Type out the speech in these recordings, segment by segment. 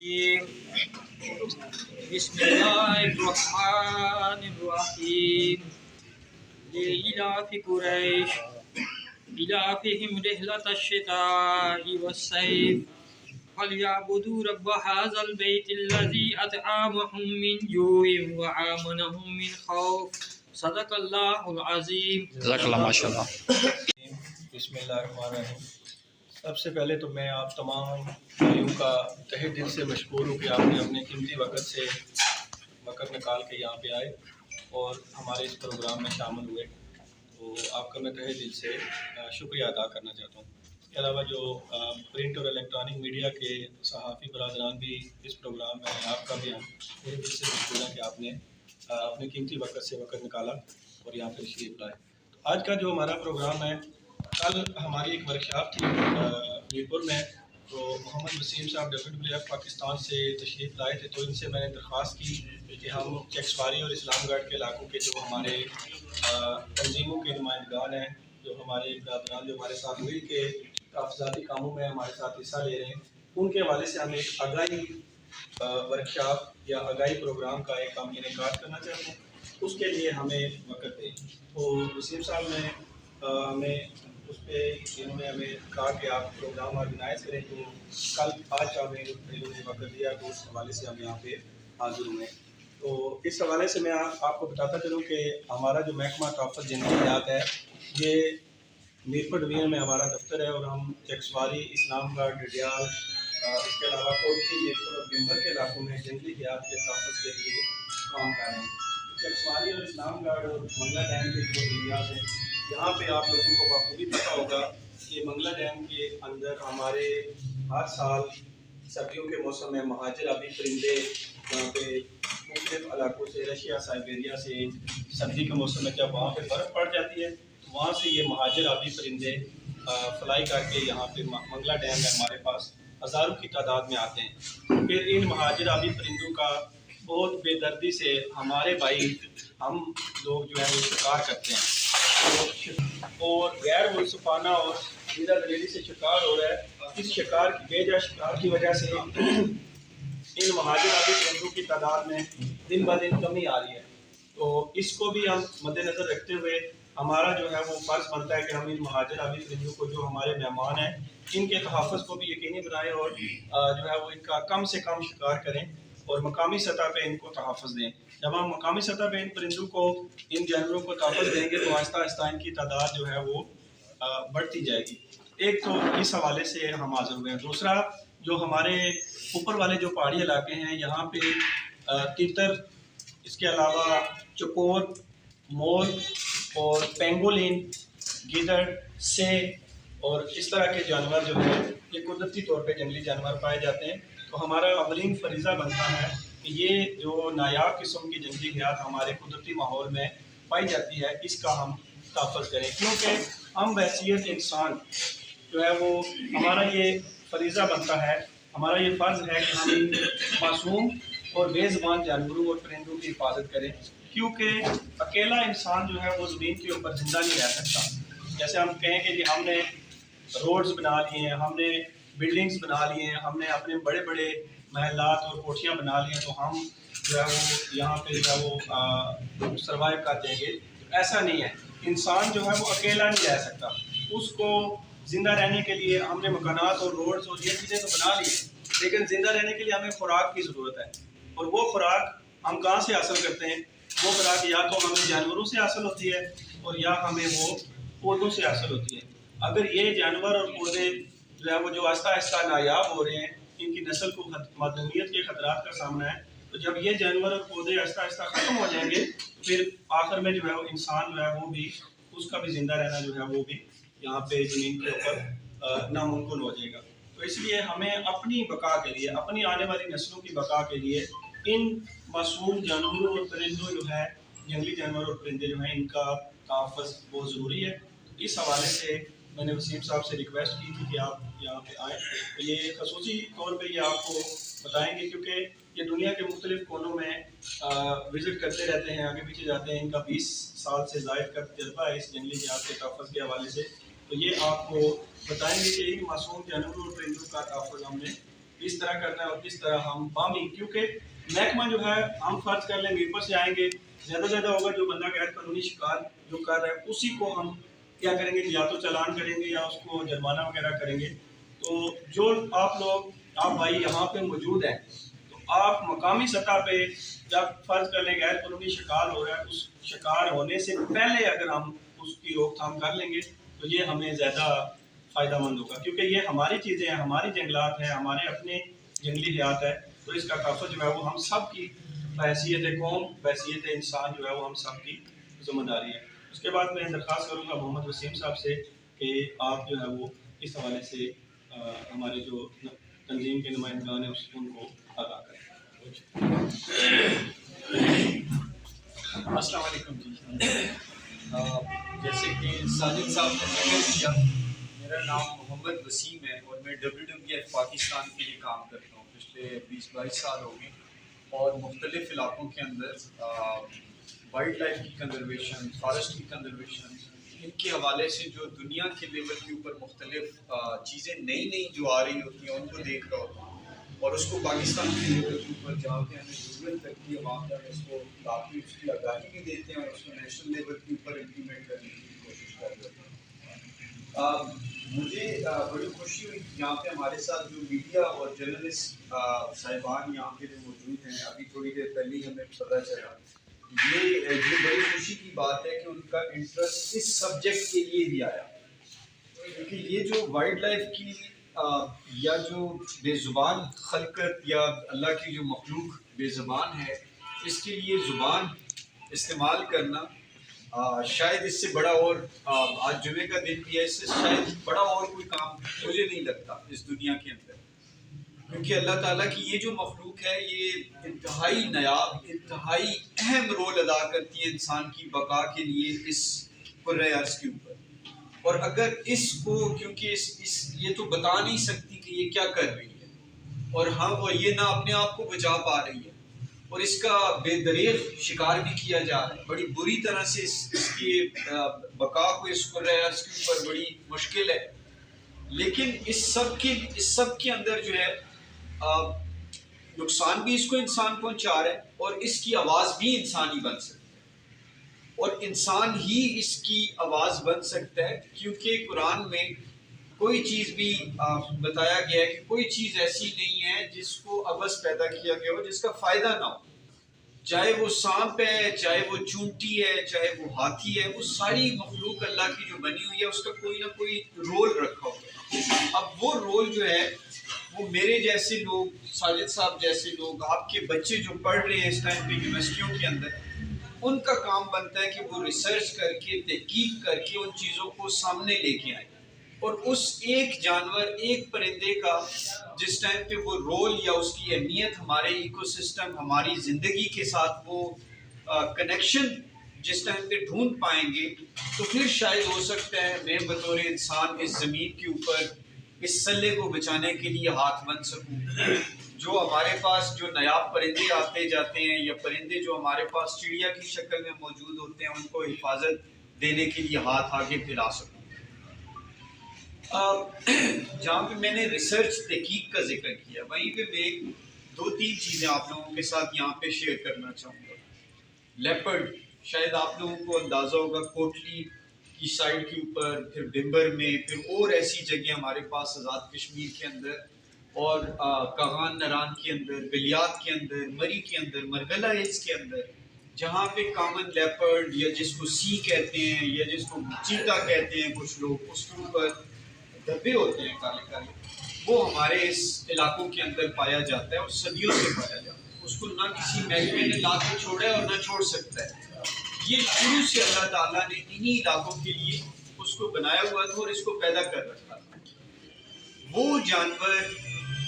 बिस्मिल्लाहिर्रहमानिर्रहीम लिइलाफि कुरैश इलाफिहिम रिहलतश शिताइ वस्सैफ फलयअबुदू रब्ब हाज़ल बैतिल्लज़ी अत'अमहुम मिन जूइन व आमनहुम मिन खौफ। सदक़ल्लाहुल अज़ीम। जज़ाकल्लाह माशाअल्लाह। बिस्मिल्लाहिर्रहमानिर्रहीम। सबसे पहले तो मैं आप तमाम भाइयों का तहे दिल से मशकूर हूँ कि आपने अपने कीमती वक़्त निकाल के यहाँ पे आए और हमारे इस प्रोग्राम में शामिल हुए, तो आपका मैं तहे दिल से शुक्रिया अदा करना चाहता हूँ। इसके अलावा जो प्रिंट और इलेक्ट्रॉनिक मीडिया के सहाफ़ी बरादरान भी इस प्रोग्राम में हैं, आपका भी हम तहे दिल से मशकूर हैं कि आपने अपने कीमती वक़्त से वक़्त निकाला और यहाँ पर तशरीफ़ लाए। तो आज का जो हमारा प्रोग्राम है, कल हमारी एक वर्कशॉप थी मीरपुर में, तो मोहम्मद वसीम साहब WWF पाकिस्तान से तशरीफ़ लाए थे। तो इनसे मैंने दरख्वास्त की कि हम चेक्सवारी और इस्लामगढ़ के इलाकों के जो हमारे तंजीमों के नुमाइंदगान हैं, जो हमारे बरादरान जो हमारे साथ मिल के काफ़जाती कामों में हमारे साथ हिस्सा ले रहे हैं, उनके हवाले से हम एक आगाही वर्कशॉप या आगाही प्रोग्राम का एक हम इनेकाद करना चाहते हैं। उसके लिए हमें वक़्त दें। तो वसीम साहब ने हमें उस पर इन्होंने हमें कहा कि आप प्रोग्राम ऑर्गेनाइज़ करें, तो कल आज का हमें इन्होंने वक़्त दिया, तो उस हवाले से हम यहाँ पे हाजिर हुए। तो इस हवाले से मैं आपको बताता चलूँ कि हमारा जो महकमा तहफ़्फ़ुज़ जंगली हयात है, ये मीरपुर डिवीज़न में हमारा दफ्तर है और हम चेक्सवारी, इस्लामगढ़, डडियाल, इसके अलावा कोटली, मीरपुर और बिम्बर के इलाकों में जंगली हयात के तहफ़्फ़ुज़ के लिए काम कर रहे हैं। चेक्सवारी और इस्लामगढ़ और मंगला डैम के जो एरियाज़ हैं, यहाँ पे आप लोगों को बखूबी पता होगा कि मंगला डैम के अंदर हमारे हर साल सर्दियों के मौसम में महाजिर आबी परिंदे यहाँ पे मुख्तलिफ इलाकों से, रशिया, साइबेरिया से, सर्दी के मौसम में जब वहाँ पे बर्फ़ पड़ जाती है, तो वहाँ से ये महाजिर आबी परिंदे फ्लाई करके यहाँ पे मंगला डैम में हमारे पास हज़ारों की तादाद में आते हैं। फिर इन महाजिर आबी परिंदों का बहुत बेदर्दी से हमारे भाई हम लोग जो है वो शिकार करते हैं, और गैर मुनसिफाना और सीधा दलीली से शिकार हो रहा है। इस शिकार की बेजा शिकार की वजह से इन महाजिर आबी परिंदों की तादाद में दिन ब दिन कमी आ रही है। तो इसको भी हम मद्देनज़र रखते हुए हमारा जो है वो फ़र्ज़ बनता है कि हम इन महाजिर आबी परिंदों को, जो हमारे मेहमान हैं, इनके तहफ़्फ़ुज़ को भी यकीनी बनाएं और जो है वो इनका कम से कम शिकार करें और मकामी सतह पे इनको तहफ़्फ़ुज़ दें। जब हम मकामी सतह पे इन परिंदों को, इन जानवरों को तहफ़्फ़ुज़ देंगे, तो आहिस्ता आहिस्ता इनकी तादाद जो है वो बढ़ती जाएगी। एक तो इस हवाले से हम हाज़िर हुए हैं। दूसरा, जो हमारे ऊपर वाले जो पहाड़ी इलाके हैं, यहाँ पे तीतर, इसके अलावा चकोर, मोर और पेंगोलिन, गिदड़, से और इस तरह के जानवर जो है ये कुदरती तौर पे जंगली जानवर पाए जाते हैं। तो हमारा अवलीन फरीज़ा बनता है कि ये जो नायाब किस्म की जंगली हयात हमारे कुदरती माहौल में पाई जाती है, इसका हम तहफ़्फ़ुज़ करें, क्योंकि हम बहैसियत इंसान जो है वो हमारा ये फरीज़ा बनता है, हमारा ये फ़र्ज़ है कि हम इन मासूम और बेज़ुबान जानवरों और परिंदों की हिफाजत करें, क्योंकि अकेला इंसान जो है वो ज़मीन के ऊपर ज़िंदा नहीं रह सकता। जैसे हम कहें कि जी हमने रोड्स बना लिए हैं, हमने बिल्डिंग्स बना लिए हैं, हमने अपने बड़े बड़े महलात और कोठियाँ बना ली हैं, तो हम जो है वो यहाँ पे जो है वो सर्वाइव कर देंगे। ऐसा नहीं है। इंसान जो है वो अकेला नहीं रह सकता। उसको ज़िंदा रहने के लिए हमने मकानात और रोड्स और ये चीज़ें तो बना ली, लेकिन ज़िंदा रहने के लिए हमें खुराक की ज़रूरत है। और वो खुराक हम कहाँ से हासिल करते हैं? वो खुराक या तो हमें जानवरों से हासिल होती है और या हमें वो पौधों से हासिल होती है। अगर ये जानवर और पौधे जो है वो जो आहिस्ता आहिस्ता नायाब हो रहे हैं, इनकी नस्ल को मादूमियत के खतरात का सामना है, तो जब ये जानवर और पौधे आहिस्ता आहिस्ता ख़त्म हो जाएंगे, फिर आखिर में जो है वो इंसान जो है वो भी, उसका भी ज़िंदा रहना जो है वो भी यहाँ पे ज़मीन के ऊपर नामुमकिन हो जाएगा। तो इसलिए हमें अपनी बका के लिए, अपनी आने वाली नस्लों की बका के लिए इन मासूम जानवरों और परिंदों जो है, जंगली जानवर और परिंदे जो हैं, इनका तहफ़्फ़ुज़ बहुत ज़रूरी है। इस हवाले से मैंने वसीम साहब से रिक्वेस्ट की थी कि आप यहाँ पे आएँ। तो ये ख़ुसूसी तौर पे ये आपको बताएंगे, क्योंकि ये दुनिया के मुख्तलिफ़ कोनों में विज़िट करते रहते हैं, आगे पीछे जाते हैं। इनका 20 साल से ज़ायद का तजर्बा है इस जंगली हयात के तहफ़्फ़ुज़ के हवाले से। तो ये आपको बताएंगे कि इन मासूम जानवरों और परिंदों का तहफ़्फ़ुज़ हमने किस तरह करना है और किस तरह हम बामी, क्योंकि महकमा जो है हम फर्ज कर लेंगे ऊपर से आएंगे, ज़्यादा से ज़्यादा होगा जो बंदा गैर कानूनी शिकार जो कर रहा है उसी को हम क्या करेंगे, या तो चालान करेंगे या उसको जुर्माना वगैरह करेंगे। तो जो आप लोग, आप भाई यहाँ पे मौजूद हैं, तो आप मकामी सतह पे जब फर्ज कर लें गैर कानूनी शिकार हो रहा है, उस शिकार होने से पहले अगर हम उसकी रोकथाम कर लेंगे तो ये हमें ज़्यादा फ़ायदेमंद होगा, क्योंकि ये हमारी चीज़ें हैं, हमारी जंगलात हैं, हमारे अपने जंगली हयात है। तो इसका तहफ़्फ़ुज़ जो है वो हम सब की हैसियत कौम, हैसियत इंसान जो है वो हम सब की जिम्मेदारी है। उसके बाद मैं दरख्वास्त करूँगा मोहम्मद वसीम साहब से कि आप जो है वो इस हवाले से हमारे जो तंजीम के नुमाइंदगान हैं उनको आगाह करें। अस्सलाम वालेकुम जी। जैसे कि साजिद साहब ने जिक्र किया, मेरा नाम मोहम्मद वसीम है और मैं WWF पाकिस्तान के लिए काम करता हूँ। पिछले 20-22 साल हो गए और मुख्तलिफ़ इलाकों के अंदर वाइल्ड लाइफ की कंजर्वेशन, फॉरेस्ट की कंजर्वेशन, इनके हवाले से जो दुनिया के लेवल के ऊपर मुख्तलिफ चीज़ें नई नई जो आ रही होती हैं उनको देख रहा होता हूँ और उसको पाकिस्तान के लेवल के ऊपर जहाँ पे हमें ज़रूरत लगती है वहाँ पर उसको काफ़ी उसकी आगाही भी देते हैं और उसको नेशनल लेवल के ऊपर इम्प्लीमेंट करने की कोशिश कर रहे हैं। मुझे बड़ी खुशी हुई यहाँ पे हमारे साथ जो मीडिया और जर्नलिस्ट साहिबान यहाँ पे जो मौजूद हैं, अभी थोड़ी देर पहले ही हमें पता चला, ये बड़ी खुशी की बात है कि उनका इंटरेस्ट इस सब्जेक्ट के लिए ही आया, क्योंकि ये जो वाइल्ड लाइफ की या जो बेज़ुबान खलकत या अल्लाह की जो मखलूक बेज़ुबान है, इसके लिए ज़ुबान इस्तेमाल करना शायद इससे बड़ा और आज जुमे का दिन भी है, इससे शायद बड़ा और कोई काम मुझे नहीं लगता इस दुनिया के अंदर, क्योंकि अल्लाह ताला की ये जो मखलूक है ये इंतहाई नायाब, इंतहाई अहम रोल अदा करती है इंसान की बका के लिए इस कुर्रे अर्ज़ के ऊपर। और अगर इसको, क्योंकि ये तो बता नहीं सकती कि ये क्या कर रही है और हाँ, और ये ना अपने आप को बचा पा रही है और इसका बेदरेग शिकार भी किया जा रहा है, बड़ी बुरी तरह से इसकी बका को इस कुर्रे अर्ज़ के ऊपर बड़ी मुश्किल है। लेकिन इस सब के अंदर जो है नुकसान भी इसको इंसान पहुंचा रहा है और इसकी आवाज़ भी इंसान ही बन सकता है और इंसान ही इसकी आवाज़ बन सकता है, क्योंकि कुरान में कोई चीज़ भी बताया गया है कि कोई चीज़ ऐसी नहीं है जिसको अबस पैदा किया गया हो जिसका फ़ायदा ना हो, चाहे वो सांप है, चाहे वो चूंटी है, चाहे वो हाथी है, वो सारी मखलूक अल्लाह की जो बनी हुई है उसका कोई ना कोई रोल रखा होगा। अब वो रोल जो है वो मेरे जैसे लोग, साजिद साहब जैसे लोग, आपके बच्चे जो पढ़ रहे हैं इस टाइम पे यूनिवर्सिटियों के अंदर, उनका काम बनता है कि वो रिसर्च करके, तहकीक करके उन चीज़ों को सामने लेके आए और उस एक जानवर, एक परिंदे का जिस टाइम पे वो रोल या उसकी अहमियत हमारे इकोसिस्टम, हमारी ज़िंदगी के साथ वो कनेक्शन जिस टाइम पे ढूंढ पाएंगे, तो फिर शायद हो सकता है मैं बतौर इंसान इस ज़मीन के ऊपर इस सल्ले को बचाने के लिए हाथ बन सकूं। जो हमारे पास जो नायाब परिंदे आते जाते हैं या परिंदे जो हमारे पास चिड़िया की शक्ल में मौजूद होते हैं, उनको हिफाजत देने के लिए हाथ आगे फैला सकूं। जहाँ पे मैंने रिसर्च तहकीक का जिक्र किया, वहीं पे मैं 2-3 चीज़ें आप लोगों के साथ यहाँ पे शेयर करना चाहूँगा। लेपर्ड, शायद आप लोगों को अंदाज़ा होगा, कोटली की साइड के ऊपर, फिर बिम्बर में, फिर और ऐसी जगह हमारे पास आज़ाद कश्मीर के अंदर और कागान नरान के अंदर, बिलियात के अंदर, मरी के अंदर, मरगला हिल्स के अंदर, जहाँ पे कॉमन लेपर्ड या जिसको सी कहते हैं या जिसको चीता कहते हैं कुछ लोग, उसके ऊपर धब्बे होते हैं काले काले, वो हमारे इस इलाकों के अंदर पाया जाता है और सदियों से पाया जाता है। उसको ना किसी महकमे ने ला के छोड़ा है और ना छोड़ सकता है। ये शुरू से अल्लाह ताला ने इन्हीं इलाकों के लिए उसको बनाया हुआ था और इसको पैदा कर रखा था। वो जानवर,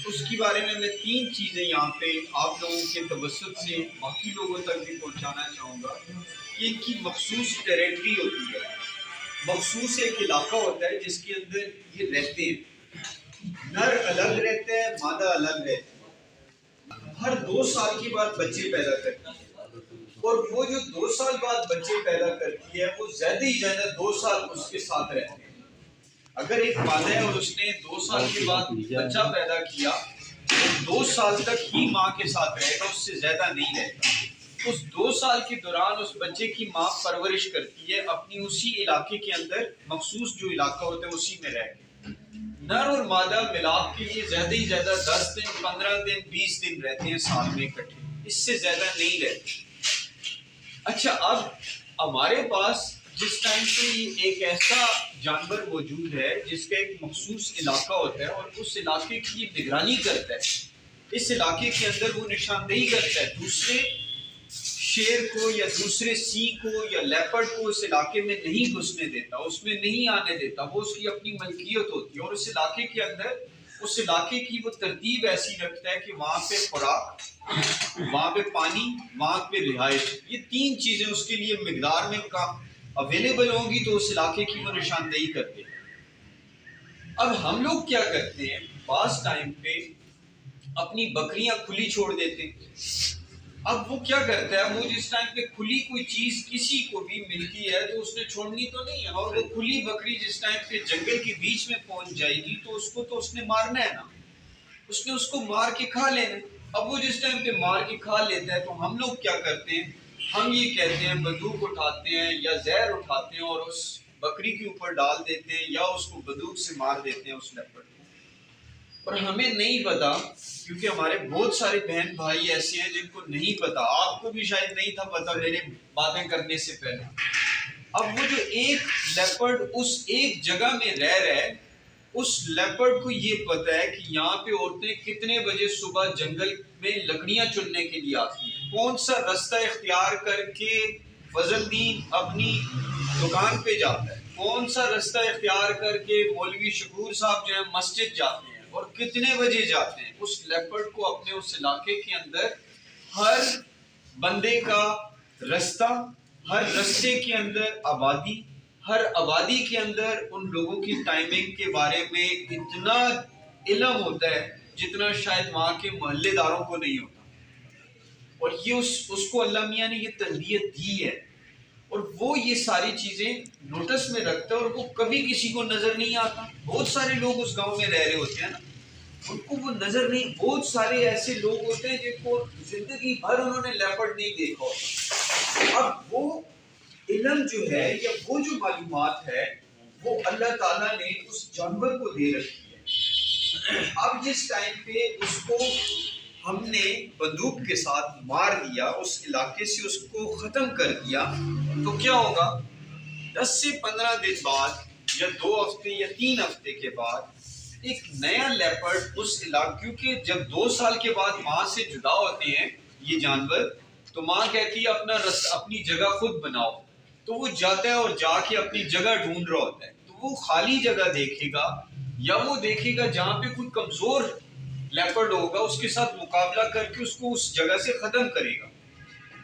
उसके बारे में मैं 3 चीज़ें यहाँ पे आप लोगों के तवज्जुह से बाकी लोगों तक भी पहुँचाना चाहूँगा कि इनकी मखसूस टेरिटरी होती है, मखसूस एक इलाका होता है जिसके अंदर ये रहते हैं। नर अलग रहते हैं, मादा अलग रहते हैं। हर 2 साल के बाद बच्चे पैदा करती है और वो जो 2 साल बाद बच्चे पैदा करती है वो ज़्यादा ही ज़्यादा 2 साल उसके साथ रहते हैं। अगर एक मादा है और उसने 2 साल के बाद बच्चा पैदा किया तो 2 साल तक ही माँ के साथ रहेगा, उससे ज्यादा नहीं रहेगा। उस 2 साल के दौरान उस बच्चे की माँ परवरिश करती है अपनी उसी इलाके के अंदर, मखसूस जो इलाका होता है उसी में रह के। नर और मादा मिलाप के लिए ज्यादा ही ज्यादा 10 दिन, 15 दिन, 20 दिन रहते हैं साल में इकट्ठे, इससे ज्यादा नहीं रहते। अच्छा, अब हमारे पास जिस टाइम पे ये एक ऐसा जानवर मौजूद है जिसका एक मखसूस इलाका होता है और उस इलाके की निगरानी करता है, इस इलाके के अंदर वो निशानदेही करता है दूसरे शेर को या दूसरे सिंह को या लेपर्ड को उस इलाके में नहीं घुसने देता, उसमें नहीं आने देता, वो उसकी अपनी मलकियत होती है। और उस इलाके के अंदर उस इलाके की वो तरतीब ऐसी रखता है कि वहां पे खुराक, वहां पे पानी, वहां पे रिहाइश, ये 3 चीजें उसके लिए मिकदार में अवेलेबल होंगी तो उस इलाके की वो निशानदेही करते हैं। अब हम लोग क्या करते हैं, पास टाइम पे अपनी बकरियां खुली छोड़ देते हैं। अब वो क्या करता है, वो जिस टाइम पे खुली कोई चीज किसी को भी मिलती है तो उसने छोड़नी तो नहीं है, और वो खुली बकरी जिस टाइम पे जंगल के बीच में पहुंच जाएगी तो उसको तो उसने मारना है ना, उसने उसको मार के खा लेना है। अब वो जिस टाइम पे मार के खा लेता है तो हम लोग क्या करते हैं, हम ये कहते हैं बंदूक उठाते हैं या जहर उठाते हैं और उस बकरी के ऊपर डाल देते हैं या उसको बंदूक से मार देते हैं उस लेपर्ड को। और हमें नहीं पता, क्योंकि हमारे बहुत सारे बहन भाई ऐसे हैं जिनको नहीं पता, आपको भी शायद नहीं था पता मेरे बातें करने से पहले। अब वो जो एक लेपर्ड उस एक जगह में रह रहा है, उस लेपर्ड को ये पता है कि यहाँ पे औरतें कितने बजे सुबह जंगल में लकड़ियां चुनने के लिए आती हैं, कौन सा रास्ता इख्तियार करके फजलदीन अपनी दुकान पे जाता है, कौन सा रास्ता इख्तियार करके मौलवी शकूर साहब जो है मस्जिद जाते हैं और कितने बजे जाते हैं। उस लेपर्ड को अपने उस इलाके के अंदर हर बंदे का रास्ता, हर रास्ते के अंदर आबादी, हर आबादी के अंदर उन लोगों की टाइमिंग के बारे में इतना इल्म होता है जितना शायद वहाँ के मोहल्लेदारों को नहीं होता। और ये उसको अल्लाह मियाँ ने ये तरबियत दी है और वो ये सारी चीजें नोटिस में रखता है और वो कभी किसी को नजर नहीं आता। बहुत सारे लोग उस गांव में रह रहे होते हैं ना, उनको वो नजर नहीं, बहुत सारे ऐसे लोग होते हैं जिनको जिंदगी भर उन्होंने लेपर्ड नहीं देखा होता। अब वो इल्म जो है या वो जो मालूमात है वो अल्लाह ताला ने उस जानवर को दे रखी है। अब जिस टाइम पे उसको हमने बंदूक के साथ मार दिया, उस इलाके से उसको खत्म कर दिया, तो क्या होगा, 10 से 15 दिन बाद या 2 हफ्ते या 3 हफ्ते के बाद एक नया लेपर्ड उस इलाके, क्योंकि जब 2 साल के बाद माँ से जुदा होते हैं ये जानवर, तो माँ कहती है अपनी जगह खुद बनाओ, तो वो जाता है और जाके अपनी जगह ढूंढ रहा होता है। तो वो खाली जगह देखेगा या वो देखेगा जहाँ पे कोई कमजोर लेपर्ड होगा, उसके साथ मुकाबला करके उसको उस जगह से खत्म करेगा।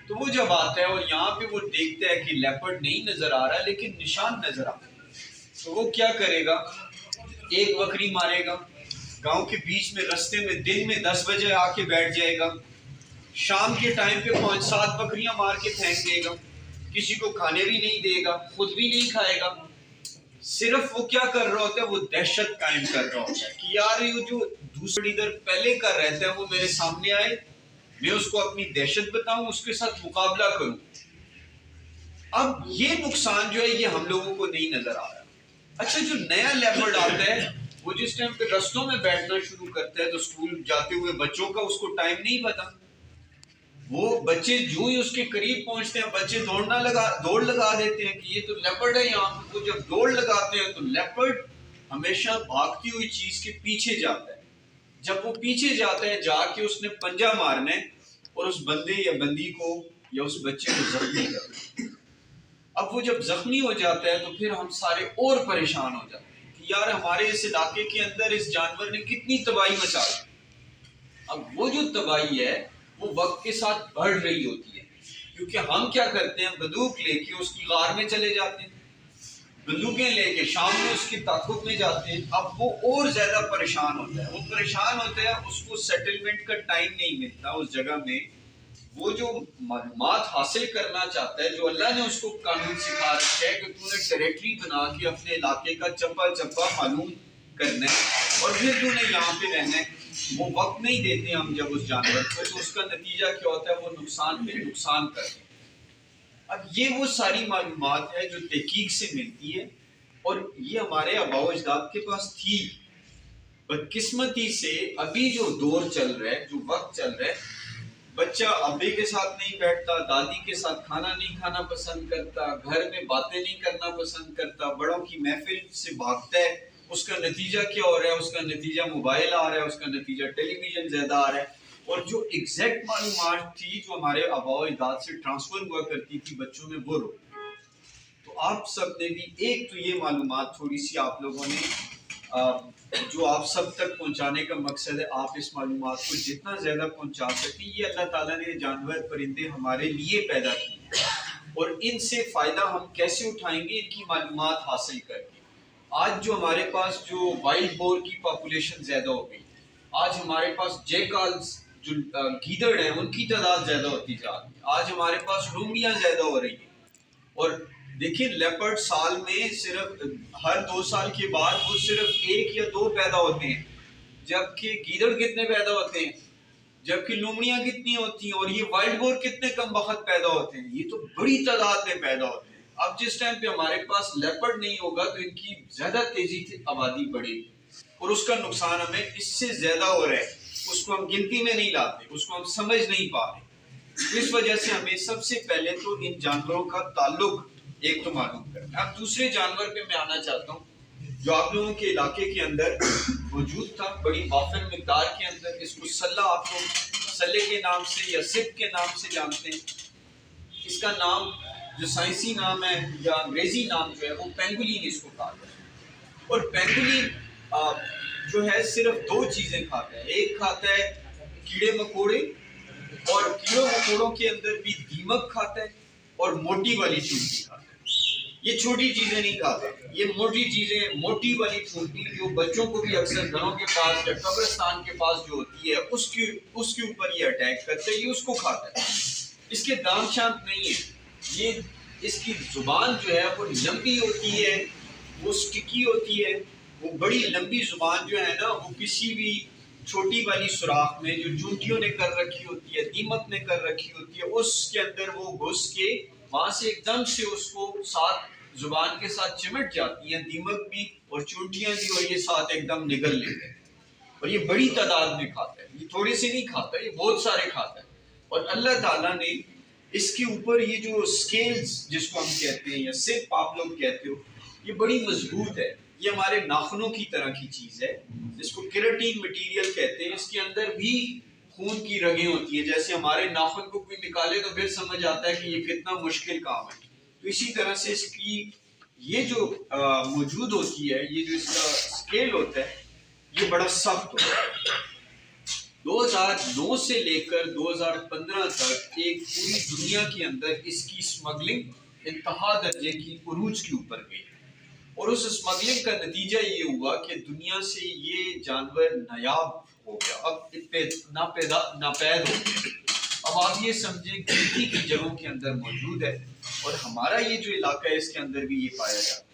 तो वो जब आता है और यहाँ पे वो देखता है कि लेपर्ड नहीं नजर आ रहा लेकिन निशान नजर आ रहा है, तो वो क्या करेगा, एक बकरी मारेगा, गांव के बीच में रास्ते में दिन में 10 बजे आके बैठ जाएगा, शाम के टाइम पे 5-7 बकरियां मार के फेंक देगा, किसी को खाने भी नहीं देगा, खुद भी नहीं खाएगा। सिर्फ वो क्या कर रहा होता है, वो दहशत कायम कर रहा होता है कि यार ये जो दूसरा इधर पहले कर रहता है वो मेरे सामने आए, मैं उसको अपनी दहशत बताऊं, उसके साथ मुकाबला करूं। अब ये नुकसान जो है ये हम लोगों को नहीं नजर आ रहा। अच्छा, जो नया लेपर्ड आता है वो जिस टाइम पे रस्तों में बैठना शुरू करता है तो स्कूल जाते हुए बच्चों का उसको टाइम नहीं पता, वो बच्चे जो ही उसके करीब पहुंचते हैं बच्चे दौड़ लगा देते हैं कि ये तो लेपर्ड है यहाँ पे। तो जब दौड़ लगाते हैं तो लेपर्ड हमेशा भागती हुई चीज के पीछे जाता है, जब वो पीछे जाता है जाके उसने पंजा मारना है और उस बंदे या बंदी को या उस बच्चे को जख्मी करना है। अब वो जब जख्मी हो जाता है तो फिर हम सारे और परेशान हो जाते हैं कि यार हमारे इस इलाके के अंदर इस जानवर ने कितनी तबाही मचा दी। अब वो जो तबाही है वो वक्त के साथ बढ़ रही होती है, क्योंकि हम क्या करते हैं, बंदूक लेके उसकी गार में चले जाते हैं, बंदूकें लेके शाम में उसकी ताकुब में जाते हैं। अब वो और ज्यादा परेशान होता है, वो परेशान होता है, उसको सेटलमेंट का टाइम नहीं मिलता उस जगह में। वो जो मालूमात हासिल करना चाहता है, जो अल्लाह ने उसको कानून सिखा रखा है कि तूने टेरिटरी बना के अपने इलाके का चप्पा चप्पा मालूम करना है और फिर तूने यहाँ पे रहना है, वो वक्त नहीं देते हम जब उस जानवर को, तो उसका नतीजा क्या होता है, वो नुकसान पे नुकसान करते हैं। अब ये वो सारी मालूमात है जो तहकीक से मिलती है, और ये हमारे आबाओ अजदाद के पास थी। बदकिस्मती से अभी जो दौर चल रहा है, जो वक्त चल रहा है, बच्चा अब्बे के साथ नहीं बैठता, दादी के साथ खाना नहीं खाना पसंद करता, घर में बातें नहीं करना पसंद करता, बड़ों की महफिल से भागता है। उसका नतीजा क्या हो रहा है, उसका नतीजा मोबाइल आ रहा है, उसका नतीजा टेलीविजन ज्यादा आ रहा है। और जो एग्जैक्ट मालूमात थी जो हमारे आबाओ अजदाद से ट्रांसफर हुआ करती थी बच्चों में, वो रुक। तो आप सब ने भी एक तो ये मालूमात थोड़ी सी आप लोगों ने जो आप सब तक पहुंचाने का मकसद है, आप इस मालूमात को जितना ज्यादा पहुंचा सकें। ये अल्लाह ताला ने जानवर परिंदे हमारे लिए पैदा किए, और इनसे फायदा हम कैसे उठाएंगे, इनकी मालूमात हासिल करके। आज जो हमारे पास जो वाइल्ड बोर की पॉपुलेशन ज्यादा हो गई, आज हमारे पास जैकाल्स जो गीदड़ हैं उनकी तादाद ज्यादा होती जा रही है, आज हमारे पास लोमड़ियां ज्यादा हो रही है। और देखिए लेपर्ड साल में सिर्फ हर 2 साल के बाद वो सिर्फ 1 या 2 पैदा होते हैं, जबकि गीदड़ कितने पैदा होते हैं, जबकि लोमड़ियां कितनी होती हैं, और ये वाइल्ड बोर कितने कम वक्त पैदा होते हैं। ये तो बड़ी तादाद में पैदा होते हैं। अब जिस टाइम पे हमारे पास लेपर्ड नहीं होगा तो इनकी ज्यादा तेजी से आबादी बढ़ेगी, और उसका नुकसान हमें इससे ज्यादा हो रहा है। उसको हम गिनती में नहीं लाते, उसको हम समझ नहीं पा रहे। इस वजह से हमें सबसे पहले तो इन जानवरों का ताल्लुक एक तो मालूम करना। अब दूसरे जानवर पे मैं आना चाहता हूँ जो आप लोगों के इलाके के अंदर मौजूद था बड़ी वाफिर मिकदार के अंदर। इसको सल्ला, आप लोग सल्ले के नाम से या सिप के नाम से जानते हैं। इसका नाम जो साइंसी नाम है या अंग्रेजी नाम जो है वो पेंगुलिन इसको कहा जाता है। और पेंगुलिन जो है सिर्फ 2 चीजें खाता है। एक खाता है कीड़े मकोड़े, और कीड़ों मकोड़ों के अंदर भी दीमक खाता है, और मोटी वाली चूंटी खाता है। ये छोटी चीजें नहीं खाता, ये मोटी चीजें, मोटी वाली चूंटी जो बच्चों को भी अक्सर घरों के पास या कब्रिस्तान के पास जो होती है उसके ऊपर ये अटैक करता है, ये उसको खाता है। इसके दांत शांत नहीं है, ये इसकी जुबान जो है वो लंबी होती है, वो स्टिकी होती है। वो बड़ी लंबी जुबान जो है ना, वो किसी भी छोटी वाली सुराख में जो चूंटियों ने कर रखी होती है, दीमक ने कर रखी होती है, उसके अंदर वो घुस के वहां से एकदम से उसको साथ जुबान के साथ चिमट जाती है, दीमक भी और चूंटियां भी, और ये साथ एकदम निगल लेते हैं। और ये बड़ी तादाद में खाता है, ये थोड़े से नहीं खाता, ये बहुत सारे खाता है। और अल्लाह ताला ने इसके ऊपर ये जो स्केल्स जिसको हम कहते हैं या सिप आप लोग कहते हो, ये बड़ी मजबूत है। ये हमारे नाखूनों की तरह की चीज है जिसको केराटिन मटेरियल कहते हैं। इसके अंदर भी खून की रगें होती है। जैसे हमारे नाखून को कोई निकाले तो फिर समझ आता है कि ये कितना मुश्किल काम है, तो इसी तरह से इसकी ये जो मौजूद होती है, ये जो इसका स्केल होता है, ये बड़ा सख्त होता है। 2009 से लेकर 2015 तक एक पूरी दुनिया के अंदर इसकी स्मगलिंग इंतहा दर्जे की उरूज के ऊपर गई, और उस स्मगलिंग का नतीजा ये हुआ कि दुनिया से ये जानवर नायाब हो गया, अब नापैद हो गया। अब आप ये समझें गिनती की जगहों के अंदर मौजूद है, और हमारा ये जो इलाका है इसके अंदर भी ये पाया जाता है।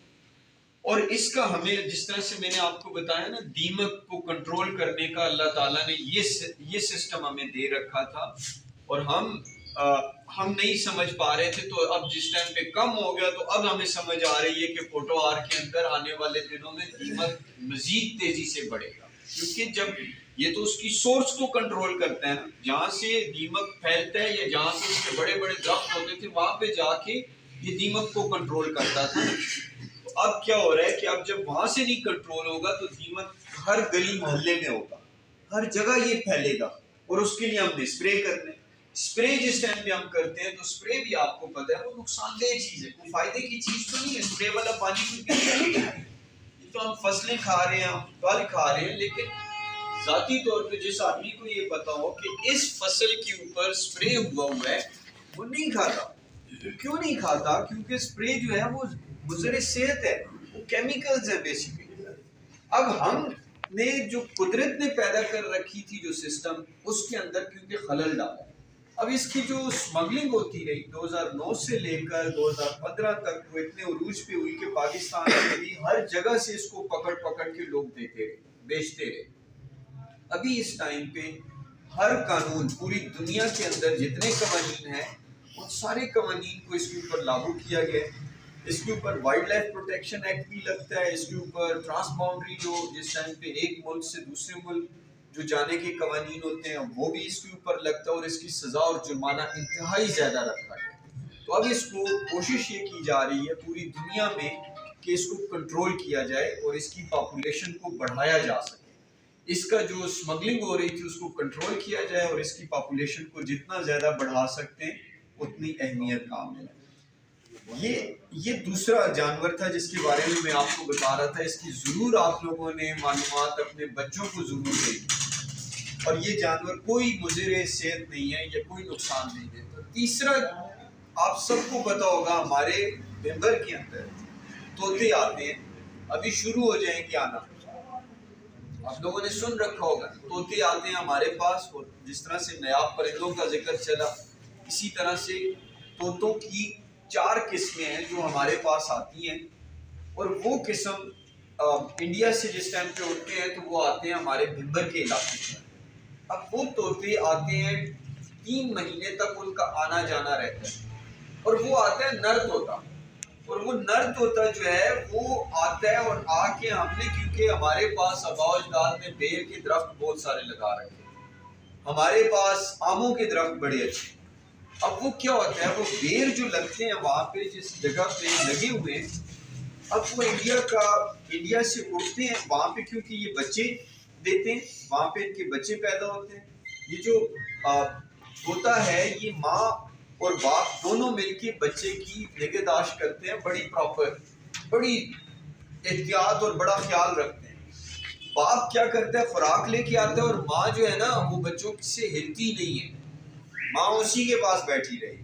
और इसका हमें, जिस तरह से मैंने आपको बताया ना, दीमक को कंट्रोल करने का अल्लाह ताला ने ये सिस्टम हमें दे रखा था, और हम नहीं समझ पा रहे थे। तो अब जिस टाइम पे कम हो गया तो अब हमें समझ आ रही है कि पोटोआर के अंदर आने वाले दिनों में दीमक मजीद तेजी से बढ़ेगा, क्योंकि जब ये तो उसकी सोर्स को कंट्रोल करता है ना, जहाँ से दीमक फैलता है या जहाँ से उसके बड़े बड़े दरख्त होते थे वहां पे जाके ये दीमक को कंट्रोल करता था। तो अब क्या हो रहा है कि अब जब वहां से नहीं कंट्रोल होगा तो दीमक हर गली मोहल्ले में होगा, हर जगह ये फैलेगा, और उसके लिए हमने स्प्रे करना है। स्प्रे जिस टाइम पे हम करते हैं तो स्प्रे भी आपको पता है वो नुकसानदेह चीज है, कोई फायदे की चीज तो नहीं है। स्प्रे वाला पानी कोई पीता नहीं है। ये तो हम फसलें खा रहे हैं, हम फल खा रहे हैं, लेकिन जाती तौर पे जिस आदमी को ये पता हो कि इस फसल के ऊपर स्प्रे हुआ है वो नहीं खाता। क्यों नहीं खाता? क्योंकि स्प्रे जो है वो मुज़र सेहत है, वो केमिकल्स है बेसिकली। अब हमने जो कुदरत ने पैदा कर रखी थी जो सिस्टम, उसके अंदर क्योंकि खलल डाला। अब इसकी जो स्मगलिंग होती रही 2009 से लेकर 2015 तक, वो इतने उरूज पे हुई कि पाकिस्तान में भी हर जगह से इसको पकड़ पकड़ के लोग देते रहे, बेचते रहे। अभी इस टाइम पे हर कानून पूरी दुनिया के अंदर जितने कवानीन हैं उन सारे कवानीन को इसके ऊपर लागू किया गया है। इसके ऊपर वाइल्ड लाइफ प्रोटेक्शन एक्ट भी लगता है, इसके ऊपर ट्रांसबाउंड्री जो जिस टाइम पे एक मुल्क से दूसरे मुल्क जो जाने के कवानीन होते हैं वो भी इसके ऊपर लगता है, और इसकी सज़ा और जुर्माना इंतहाई ज़्यादा रखा है। तो अब इसको कोशिश ये की जा रही है पूरी दुनिया में कि इसको कंट्रोल किया जाए और इसकी पॉपुलेशन को बढ़ाया जा सके। इसका जो स्मगलिंग हो रही थी उसको कंट्रोल किया जाए और इसकी पॉपुलेशन को जितना ज़्यादा बढ़ा सकते हैं उतनी अहमियत काम है। ये दूसरा जानवर था जिसके बारे में मैं आपको बता रहा था। इसकी ज़रूर आप लोगों ने मालूमात अपने बच्चों को ज़रूर दें, और ये जानवर कोई मुज़र सेहत नहीं है या कोई नुकसान नहीं देता। तीसरा, आप सबको पता होगा हमारे मेंबर के अंदर तोते आते हैं, अभी शुरू हो जाएंगे आना, आप लोगों ने सुन रखा होगा। तोते आते हैं हमारे पास, और जिस तरह से नायाब परिंदों का जिक्र चला, इसी तरह से तोतों की 4 किस्में हैं जो हमारे पास आती हैं। और वो किस्म इंडिया से जिस टाइम पे उड़ते हैं तो वो आते हैं हमारे भिंबर के इलाके में। अब वो तोते आते हैं 3 महीने तक उनका आना जाना रहता है, और वो आता है नर तोता। और वो नर तोता जो है वो आता है और आके हमने, क्योंकि हमारे पास आबाद में बेर के दरख्त बहुत सारे लगा रखे हैं, हमारे पास आमों के दरख्त बड़े अच्छे। अब वो क्या होता है, वो बेर जो लगते हैं वहाँ पे जिस जगह पे लगे हुए हैं, अब वो इंडिया से उड़ते हैं वहाँ पे, क्योंकि ये बच्चे देते हैं, वहाँ पे इनके बच्चे पैदा होते हैं। ये जो तोता है ये माँ और बाप दोनों मिलके बच्चे की निगहदाश्त करते हैं, बड़ी प्रॉपर, बड़ी एहतियात और बड़ा ख्याल रखते हैं। बाप क्या करता है, खुराक लेके आता है, और माँ जो है ना वो बच्चों से हिलती नहीं है, माँ उसी के पास बैठी रही।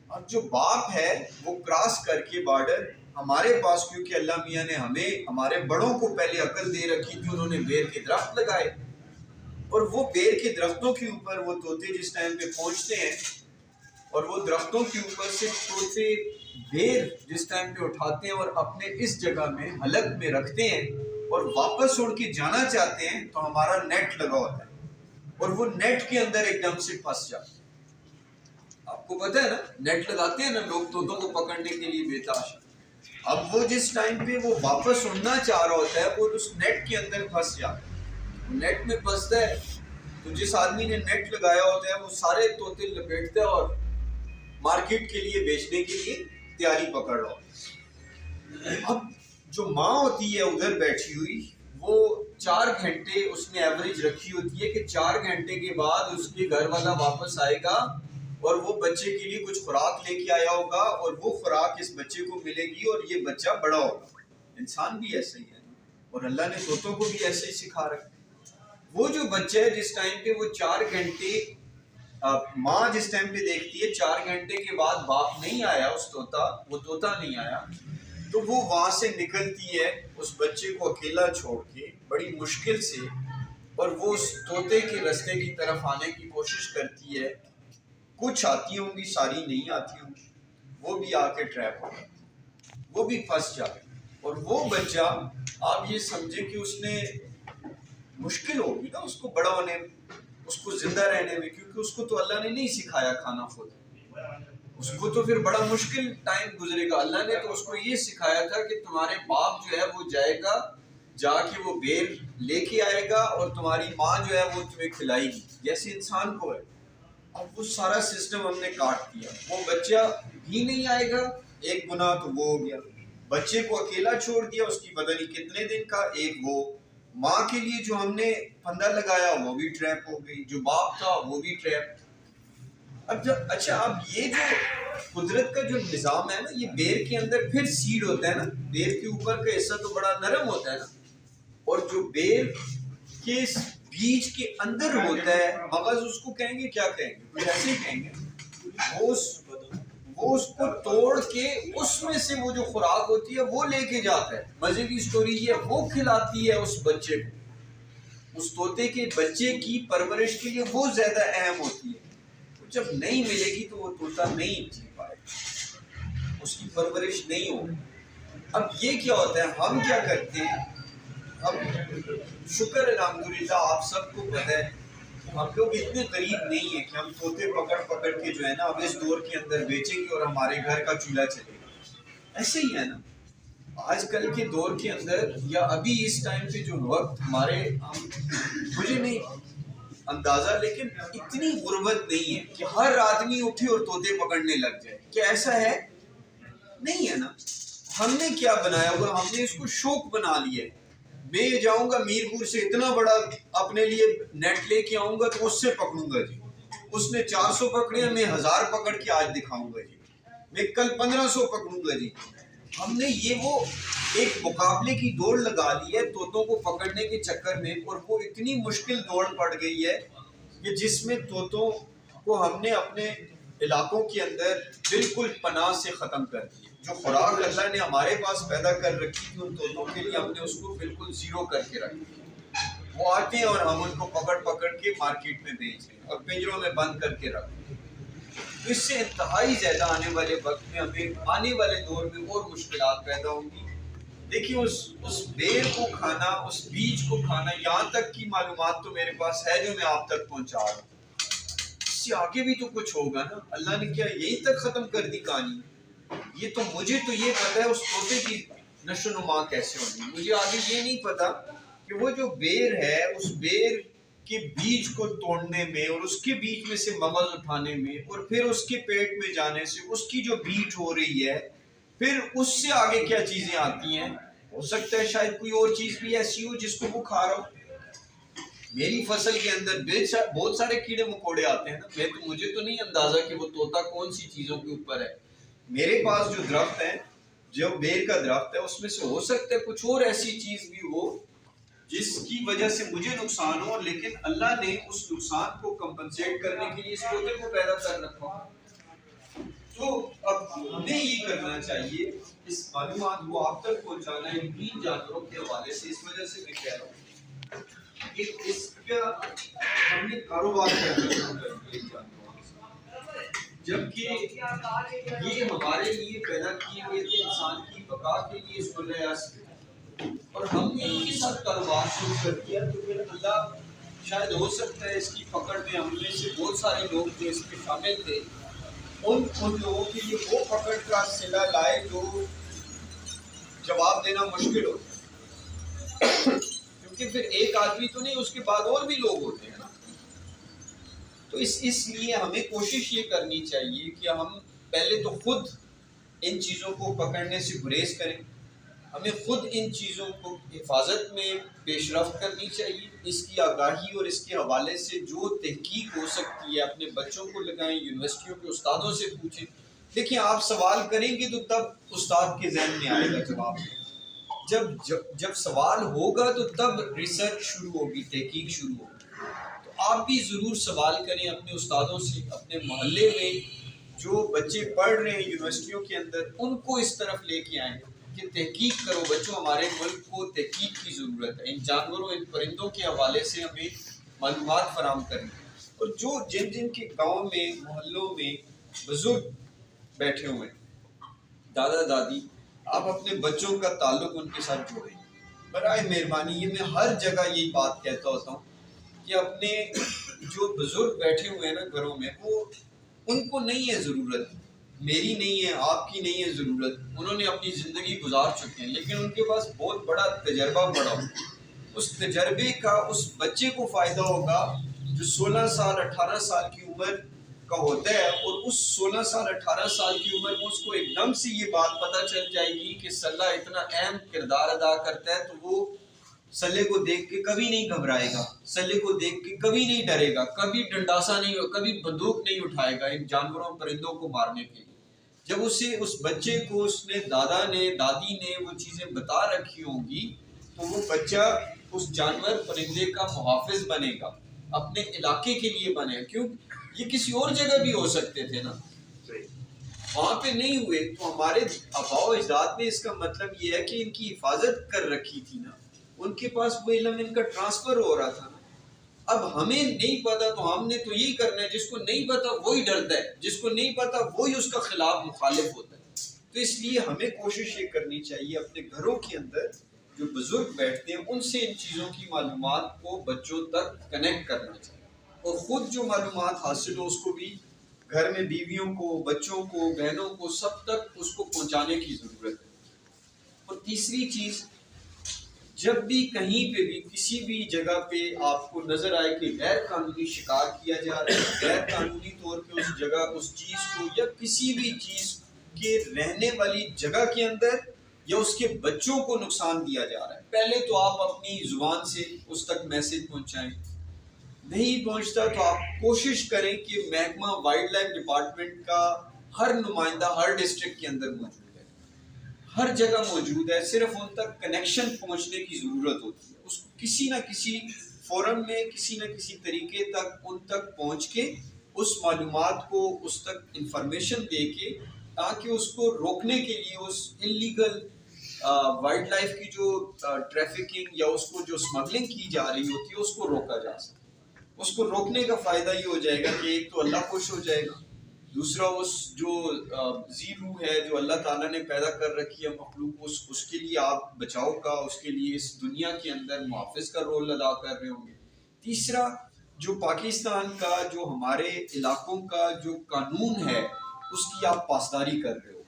अब जो बाप है वो क्रॉस करके बॉर्डर हमारे पास, क्योंकि अल्लाह मियाँ ने हमें, हमारे बड़ों को पहले अकल दे रखी थी, उन्होंने बेर के दरख्त लगाए, और वो बेर के दरख्तों के ऊपर वो तोते जिस टाइम पे पहुंचते हैं, और वो दरख्तों के ऊपर से तोते बेर जिस टाइम पे उठाते हैं और अपने इस जगह में हलक में रखते हैं और वापस उड़ के जाना चाहते हैं, तो हमारा नेट लगा होता है और वो नेट के अंदर एकदम से फंस जाते हैं। आपको पता है ना, नेट लगाते हैं ना लोग तोतों को पकड़ने के लिए बेताश। अब वो जिस टाइम पे वो वापस उड़ना चाह रहा होता है वो उस नेट के अंदर फंस जाता है। नेट में फंसता है तो जिस आदमी ने नेट लगाया होता है वो सारे तोते लपेटता है और मार्केट के लिए बेचने के लिए तैयारी पकड़ रहा होता है। अब जो माँ होती है उधर बैठी हुई, वो 4 घंटे उसने एवरेज रखी होती है कि 4 घंटे के बाद उसके घर वाला वापस आएगा और वो बच्चे के लिए कुछ खुराक लेके आया होगा, और वो खुराक इस बच्चे को मिलेगी और ये बच्चा बड़ा होगा। इंसान भी ऐसे ही है, और अल्लाह ने तोतों को भी ऐसे ही सिखा रखा है। वो जो बच्चा है जिस टाइम पे वो 4 घंटे, माँ जिस टाइम पे देखती है 4 घंटे के बाद बाप नहीं आया, वो तोता नहीं आया, तो वो वहां से निकलती है उस बच्चे को अकेला छोड़ के बड़ी मुश्किल से, और वो उस तोते के रास्ते की तरफ आने की कोशिश करती है। कुछ आती होंगी, सारी नहीं आती होंगी, वो भी आके ट्रैप हो जाती, वो भी फंस जाती, और वो बच्चा आप ये समझे कि उसने मुश्किल होगी ना उसको बड़ा होने, उसको जिंदा रहने में, क्योंकि उसको तो अल्लाह ने नहीं सिखाया खाना खुद, उसको तो फिर बड़ा मुश्किल टाइम गुजरेगा। अल्लाह ने तो उसको ये सिखाया था कि तुम्हारे बाप जो है वो जाएगा, जाके वो बेर लेके आएगा और तुम्हारी माँ जो है वो तुम्हें खिलाएगी, जैसे इंसान को है। अब वो सारा सिस्टम हमने काट दिया, वो बच्चा भी नहीं आएगा, एक गुनाह तो वो हो गया, बच्चे को अकेला छोड़ दिया, उसकी पता नहीं कितने दिन का, एक वो माँ के लिए जो हमने फंदा लगाया वो भी ट्रैप हो गई, जो बाप था वो भी ट्रैप। अब ये जो कुदरत का जो निज़ाम है ना, ये बेर के अंदर फिर सीड होता है ना, बेर के ऊपर का हिस्सा तो बड़ा नरम होता है ना, और जो बेर के बीज के अंदर होता है मगज, उसको कहेंगे क्या कहेंगे, कुछ ऐसे ही कहेंगे, वो उसको तोड़ के उसमें से वो जो खुराक होती है वो लेके जाता है। मजे की स्टोरी ये, वो खिलाती है उस बच्चे को, उस तोते के बच्चे की परवरिश के लिए वो ज्यादा अहम होती है। तो जब नहीं मिलेगी तो वो तोता नहीं जी पाएगा, उसकी परवरिश नहीं होगी। अब ये क्या होता है, हम क्या करते हैं, अब शुक्र अल्हम्दुलिल्लाह आप सबको पता है हम लोग इतने गरीब नहीं है कि हम तोते पकड़ पकड़ के जो है ना अब इस दौर के अंदर बेचेंगे और हमारे घर का चूल्हा चलेगा। ऐसे ही है ना आजकल के दौर के अंदर या अभी इस टाइम पे जो वक्त हमारे मुझे नहीं अंदाजा लेकिन इतनी गुर्बत नहीं है कि हर आदमी उठे और तोते पकड़ने लग जाए। क्या ऐसा है? नहीं है ना। हमने क्या बनाया हुआ, हमने इसको शौक बना लिया है। मैं जाऊंगा मीरपुर से इतना बड़ा अपने लिए नेट लेके आऊंगा तो उससे पकड़ूंगा जी। उसने 400 पकड़े, मैं 1000 पकड़ के आज दिखाऊंगा जी। मैं कल 1500 पकड़ूंगा जी। हमने ये वो एक मुकाबले की दौड़ लगा ली है तोतों को पकड़ने के चक्कर में, और वो इतनी मुश्किल दौड़ पड़ गई है कि जिसमें तोतों को हमने अपने इलाकों के अंदर बिल्कुल पनाह से ख़त्म कर दिया। जो खुराक अल्लाह ने हमारे पास पैदा कर रखी थी उन तोतों के लिए हमने उसको बिल्कुल ज़ीरो करके रख दिया। वो आते हैं और हम उनको पकड़ पकड़ के मार्केट में बेच रहे हैं और पिंजरों में बंद करके रख दें। तो इससे इंतहाई ज़्यादा आने वाले वक्त में हमें आने वाले दौर में और मुश्किलात पैदा होंगी। देखिए उस बेर को खाना, उस बीज को खाना, यहाँ तक की मालूमात तो मेरे पास है जो मैं आप तक पहुँचा रहा हूँ। इससे आगे भी तो कुछ होगा ना। अल्लाह ने क्या यही तक ख़त्म कर दी कहानी? ये तो मुझे तो ये पता है उस तोते की नशोनुमा कैसे होगी, मुझे आगे ये नहीं पता कि वो जो बेर है उस बेर के बीज को तोड़ने में और उसके बीच में से मगज उठाने में और फिर उसके पेट में जाने से उसकी जो बीट हो रही है, फिर उससे आगे क्या चीजें आती हैं। हो सकता है शायद कोई और चीज भी ऐसी हो जिसको वो खा रहा हो। मेरी फसल के अंदर बहुत सारे कीड़े मकोड़े आते हैं ना, मुझे तो नहीं अंदाजा कि वो तोता कौन सी चीजों के ऊपर है। मेरे पास जो दरख्त है, जो बेर का दरख्त है, उसमें से हो सकता है कुछ और ऐसी चीज भी हो जिसकी वजह से मुझे नुकसान हो, लेकिन अल्लाह ने उस नुकसान को कंपनसेट करने के लिए इस तोते को पैदा कर रखा। तो अब हमें ये करना चाहिए, इस मालूमात को आप तक पहुंचाना है इन 3 जानवरों के हवाले से। इस वजह से मैं कह रहा हूँ कि इसका हमने कारोबार करना चाहिए, जबकि ये हमारे लिए पैदा किए हुए थे इंसान की बका के लिए इस वजह से, और हमने इनके साथ कारोबार शुरू कर दिया। तो फिर अल्लाह शायद हो सकता है इसकी पकड़ में हमने से बहुत सारे लोग जो इसमें शामिल थे उन लोगों के लिए वो पकड़ का सिला लाए जो जवाब देना मुश्किल हो, क्योंकि फिर एक आदमी तो नहीं, उसके बाद और भी लोग होते हैं ना। तो इसलिए हमें कोशिश ये करनी चाहिए कि हम पहले तो खुद इन चीज़ों को पकड़ने से गुरेज करें। हमें खुद इन चीज़ों को हिफाजत में पेशरफ्त करनी चाहिए। इसकी आगाही और इसके हवाले से जो तहकीक हो सकती है अपने बच्चों को लगाएं, यूनिवर्सिटियों के उस्तादों से पूछें। देखिए आप सवाल करेंगे तो तब उस्ताद के जहन में आएगा जवाब। जब सवाल होगा तो तब रिसर्च शुरू होगी, तहकीक शुरू होगी। तो आप भी ज़रूर सवाल करें अपने उस्तादों से, अपने मोहल्ले में जो बच्चे पढ़ रहे हैं यूनिवर्सिटियों के अंदर, उनको इस तरफ लेके आएँ कि तहकीक करो बच्चों, हमारे मुल्क को तहकीक की ज़रूरत है। इन जानवरों, इन परिंदों के हवाले से हमें मालूमात फराहम करनी। और जो जिन के गाँव में, मोहल्लों में बुज़ुर्ग बैठे हुए हैं, दादा दादी, आप अपने बच्चों का ताल्लुक़ उनके साथ जोड़ें बराए मेहरबानी। ये मैं हर जगह यही बात कहता होता हूँ कि अपने जो बुज़ुर्ग बैठे हुए हैं ना घरों में, वो उनको नहीं है ज़रूरत, मेरी नहीं है, आपकी नहीं है ज़रूरत, उन्होंने अपनी ज़िंदगी गुजार चुके हैं, लेकिन उनके पास बहुत बड़ा तजर्बा पड़ा हो। उस तजर्बे का उस बच्चे को फ़ायदा होगा जो 16 साल 18 साल की उम्र का होता है, और उस 16 साल 18 साल की उम्र में उसको एकदम से ये बात पता चल जाएगी कि सल्ला इतना अहम किरदार अदा करता है, तो वो सल्ले को देख के कभी नहीं घबराएगा, सल्ले को देख के कभी नहीं डरेगा, कभी डंडासा नहीं हो, कभी बंदूक नहीं उठाएगा इन जानवरों परिंदों को मारने के लिए। जब उस बच्चे को उसने दादा ने, दादी ने वो चीज़ें बता रखी होंगी, तो वो बच्चा उस जानवर परिंदे का मुहाफिज बनेगा, अपने इलाके के लिए बनेगा। क्यों? ये किसी और जगह भी हो सकते थे ना, वहाँ पे नहीं हुए, तो हमारे आबाओ अजदाद ने, इसका मतलब ये है कि इनकी हिफाजत कर रखी थी ना, उनके पास वो इल्म इनका ट्रांसफर हो रहा था ना। अब हमें नहीं पता तो हमने तो यही करना है, जिसको नहीं पता वही डरता है, जिसको नहीं पता वही उसका खिलाफ मुखालिफ होता है। तो इसलिए हमें कोशिश ये करनी चाहिए अपने घरों के अंदर जो बुजुर्ग बैठते हैं उनसे इन चीज़ों की मालूमात को बच्चों तक कनेक्ट करना चाहिए और ख़ुद जो मालूमात हासिल हो उसको भी घर में बीवियों को, बच्चों को, बहनों को, सब तक उसको पहुंचाने की ज़रूरत है। और तीसरी चीज़, जब भी कहीं पे भी किसी भी जगह पे आपको नजर आए कि गैर कानूनी शिकार किया जा रहा है, गैर कानूनी तौर पे उस जगह, उस चीज को या किसी भी चीज के रहने वाली जगह के अंदर या उसके बच्चों को नुकसान दिया जा रहा है, पहले तो आप अपनी जुबान से उस तक मैसेज पहुंचाएं। नहीं पहुंचता तो आप कोशिश करें कि महकमा वाइल्ड लाइफ डिपार्टमेंट का हर नुमाइंदा हर डिस्ट्रिक्ट के अंदर मौजूद, हर जगह मौजूद है, सिर्फ उन तक कनेक्शन पहुंचने की ज़रूरत होती है। उसको किसी ना किसी फोरम में किसी न किसी तरीके तक उन तक पहुंच के उस मालूमात को, उस तक इंफॉर्मेशन दे के, ताकि उसको रोकने के लिए उस इलीगल वाइल्ड लाइफ की जो ट्रैफिकिंग या उसको जो स्मगलिंग की जा रही होती है उसको रोका जा सके। उसको रोकने का फ़ायदा ये हो जाएगा कि एक तो अल्लाह खुश हो जाएगा, दूसरा उस जो जी रूह है जो अल्लाह ताला ने पैदा कर रखी है मखलूक, उसके लिए आप बचाव का, उसके लिए इस दुनिया के अंदर मुहाफ़िज़ का रोल अदा कर रहे होंगे। तीसरा, जो पाकिस्तान का, जो हमारे इलाकों का जो कानून है उसकी आप पासदारी कर रहे हो।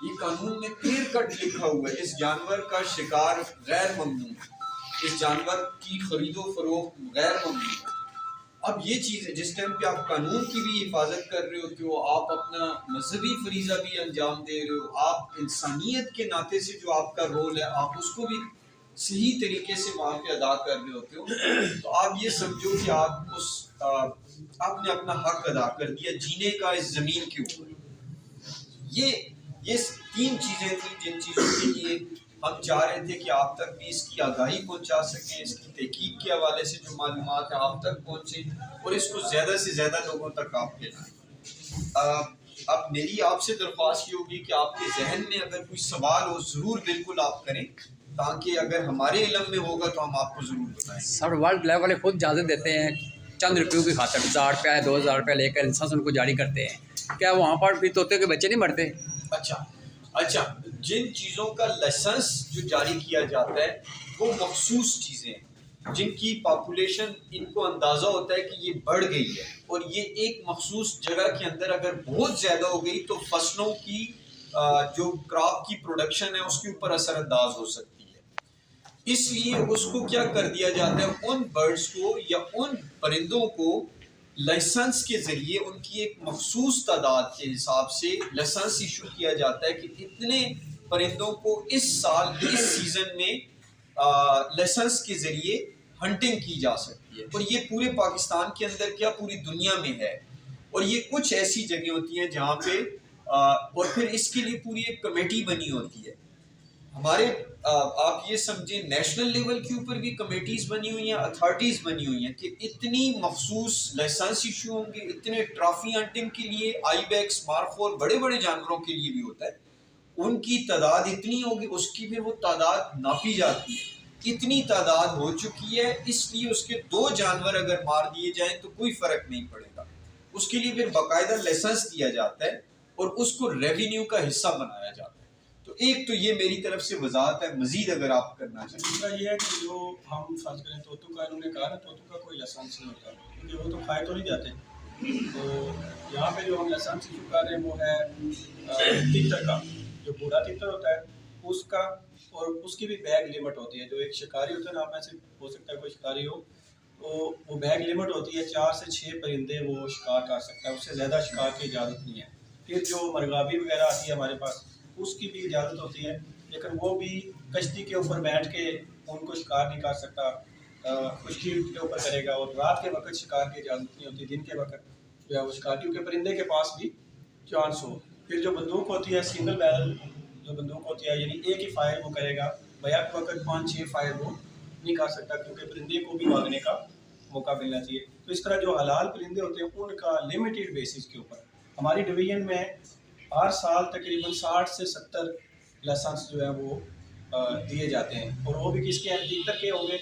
ये कानून में क्लियर कट लिखा हुआ है, इस जानवर का शिकार गैर ममनू, इस जानवर की खरीदो फरोख्त गैर ममनू है। अब ये चीज़ है, जिस टाइम पे आप कानून की भी हिफाजत कर रहे होते हो, आप अपना मजहबी फरीज़ा भी अंजाम दे रहे हो, आप इंसानियत के नाते से जो आपका रोल है आप उसको भी सही तरीके से वहाँ पे अदा कर रहे होते हो, तो आप ये समझो कि आप उस आपने अपना हक अदा कर दिया जीने का इस ज़मीन के ऊपर। ये 3 चीज़ें थी जिन चीज़ों के लिए हम चाह रहे थे कि आप तक भी इसकी आगाही पहुंचा सकें, इसकी तहकीक के हवाले से जो मालूमात है आप तक पहुंचे और इसको ज़्यादा से ज़्यादा लोगों तक आप फैलाएं। अब मेरी आपसे दरख्वास्त ये होगी कि आपके जहन में अगर कोई सवाल हो ज़रूर बिल्कुल आप करें, ताकि अगर हमारे इल्म में होगा तो हम आपको ज़रूर बताएं। सर, वर्ल्ड लेवल वाले खुद इजाज़त देते हैं चंद रुपयों की खातर, 1000 रुपया 2000 रुपया लेकर इंसान उनको जारी करते हैं, क्या वहाँ पर भी तोते के बच्चे नहीं मरते? अच्छा, जिन चीज़ों का लाइसेंस जो जारी किया जाता है वो मखसूस चीज़ें हैं जिनकी पॉपुलेशन, इनको अंदाज़ा होता है कि ये बढ़ गई है और ये एक मखसूस जगह के अंदर अगर बहुत ज़्यादा हो गई तो फसलों की जो क्रॉप की प्रोडक्शन है उसके ऊपर असरअंदाज हो सकती है। इसलिए उसको क्या कर दिया जाता है, उन बर्ड्स को या उन परिंदों को लाइसेंस के ज़रिए उनकी एक मखसूस तादाद के हिसाब से लाइसेंस इशू किया जाता है कि इतने परिंदों को इस साल इस सीज़न में लाइसेंस के ज़रिए हंटिंग की जा सकती है। और ये पूरे पाकिस्तान के अंदर क्या पूरी दुनिया में है, और ये कुछ ऐसी जगह होती हैं जहाँ पे और फिर इसके लिए पूरी एक कमेटी बनी होती है। हमारे आप ये समझें नेशनल लेवल के ऊपर भी कमेटीज़ बनी हुई हैं, अथॉरिटीज़ बनी हुई हैं कि इतनी मखसूस लाइसेंस इशू होंगे, इतने ट्रॉफी हंटिंग के लिए, आईबैक्स, मार्फोर, बड़े बड़े जानवरों के लिए भी होता है, उनकी तादाद इतनी होगी, उसकी फिर वो तादाद नापी जाती है, इतनी तादाद हो चुकी है, इसलिए उसके 2 जानवर अगर मार दिए जाएं तो कोई फ़र्क नहीं पड़ेगा। उसके लिए फिर बाकायदा लाइसेंस दिया जाता है और उसको रेवेन्यू का हिस्सा बनाया जाता है। तो एक तो ये मेरी तरफ से वजाहत है, मजीद अगर आप करना चाहें। दूसरा ये है कि जो हम फर्ज करें तोतों का, इन्होंने कहा ना तोतों का कोई लाइसेंस नहीं होता क्योंकि वो तो खाए तो नहीं जाते। तो यहाँ पे जो हम लाइसेंस इशू कर रहे हैं वो है तीतर का, जो बूढ़ा तीतर होता है उसका, और उसकी भी बैग लिमिट होती है। जो एक शिकारी होता है ना, आप में से हो सकता है कोई शिकारी हो, तो वो बैग लिमिट होती है, 4 से 6 परिंदे वो शिकार कर सकता है, उससे ज़्यादा शिकार की इजाज़त नहीं है। फिर जो मरगाबी वगैरह आती है हमारे पास, उसकी भी इजाज़त होती है, लेकिन वो भी कश्ती के ऊपर बैठ के उनको शिकार नहीं कर सकता, खुश्की के ऊपर करेगा। और रात के वक्त शिकार की इजाज़त नहीं होती, दिन के वक्त जो है वो शिकार, क्योंकि परिंदे के पास भी चांस हो। फिर जो बंदूक होती है, सिंगल बैरल जो बंदूक होती है, यानी एक ही फायर वो करेगा, बैक वक्त 5-6 फायर वो नहीं कर सकता, क्योंकि परिंदे को भी भागने का मौका मिलना चाहिए। तो इस तरह जो हलाल परिंदे होते हैं उनका लिमिटेड बेसिस के ऊपर हमारी डिवीज़न में हर साल तकरीबन 60 से 70 लाइसेंस जो है वो दिए जाते हैं, और वो भी किसके हैं, तीतर के हो गए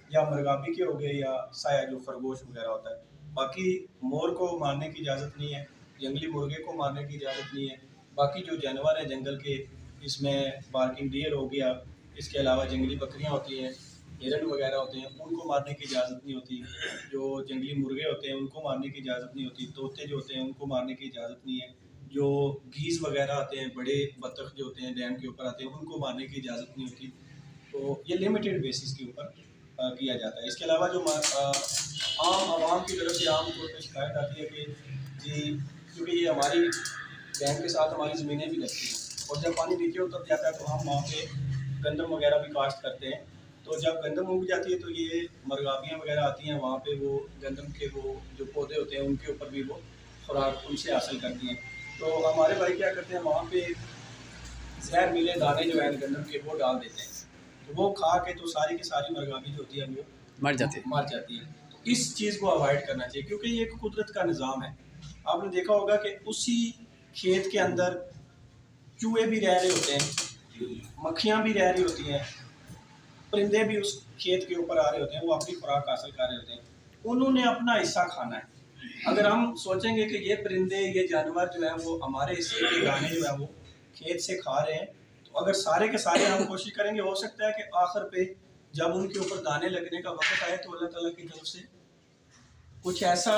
या मरगाबी के हो गए या साया जो खरगोश वगैरह होता है। बाकी मोर को मारने की इजाज़त नहीं है, जंगली मुर्गे को मारने की इजाज़त नहीं है। बाकी जो जानवर हैं जंगल के, इसमें बार्किंग डियर हो गया इसके अलावा जंगली बकरियाँ होती हैं, हिरन वगैरह होते हैं, उनको मारने की इजाज़त नहीं होती। जो जंगली मुर्गे होते हैं उनको मारने की इजाज़त नहीं होती। तोते जो होते हैं उनको मारने की इजाज़त नहीं है। जो गीज़ वगैरह आते हैं, बड़े बतख जो होते हैं डैम के ऊपर आते हैं, उनको मारने की इजाज़त नहीं होती। तो ये लिमिटेड बेसिस के ऊपर किया जाता है। इसके अलावा जो आम आवाम की तरफ से आम तौर पर शिकायत आती है कि जी क्योंकि ये हमारी डैम के साथ हमारी ज़मीनें भी लगती हैं और जब पानी नीचे उतर जाता है तो हम वहाँ पे गंदम वगैरह भी काश्त करते हैं। तो जब गंदम उग जाती है तो ये मरगाबियाँ वगैरह आती हैं, वहाँ पे वो गंदम के वो जो पौधे होते हैं उनके ऊपर भी वो खुराक उनसे हासिल करती हैं। तो हमारे भाई क्या करते हैं, वहाँ पे जहर मिले दाने जो हैं गंदम के वो डाल देते हैं। तो वो खा के तो सारी की सारी मरगाबी जो होती है वो मर जाती है। तो इस चीज़ को अवॉइड करना चाहिए क्योंकि ये एक कुदरत का निज़ाम है। आपने देखा होगा कि उसी खेत के अंदर चूहे भी रह रहे होते हैं, मक्खियाँ भी रह रही होती हैं, परिंदे भी उस खेत के ऊपर आ रहे होते हैं, वो अपनी खुराक हासिल कर रहे होते हैं, उन्होंने अपना हिस्सा खाना है। अगर हम सोचेंगे कि ये परिंदे ये जानवर जो है वो हमारे हिस्से के दाने जो है वो खेत से खा रहे हैं, तो अगर सारे के सारे हम कोशिश करेंगे, हो सकता है कि आखिर पे जब उनके ऊपर दाने लगने का वक्त आए तो अल्लाह ताला की तरफ से कुछ ऐसा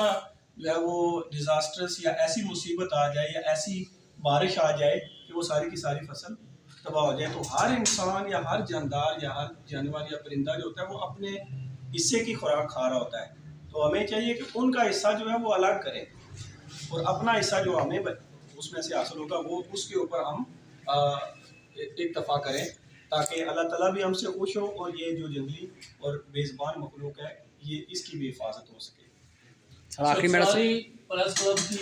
जो है वो डिज़ास्टर्स या ऐसी मुसीबत आ जाए या ऐसी बारिश आ जाए कि वो सारी की सारी फसल तबाह हो जाए। तो हर इंसान या हर जानदार या हर जानवर या परिंदा जो होता है वो अपने हिस्से की खुराक खा रहा होता है। तो हमें चाहिए कि उनका हिस्सा जो है वो अलग करें और अपना हिस्सा जो हमें उसमें से हासिल होगा वो उसके ऊपर हम इत्तफा करें ताकि अल्लाह ताला भी हमसे खुश हो और ये जो जंगली और बेज़बान मखलूक है ये इसकी भी हिफाजत हो सके। चकसवारी प्रेस क्लब की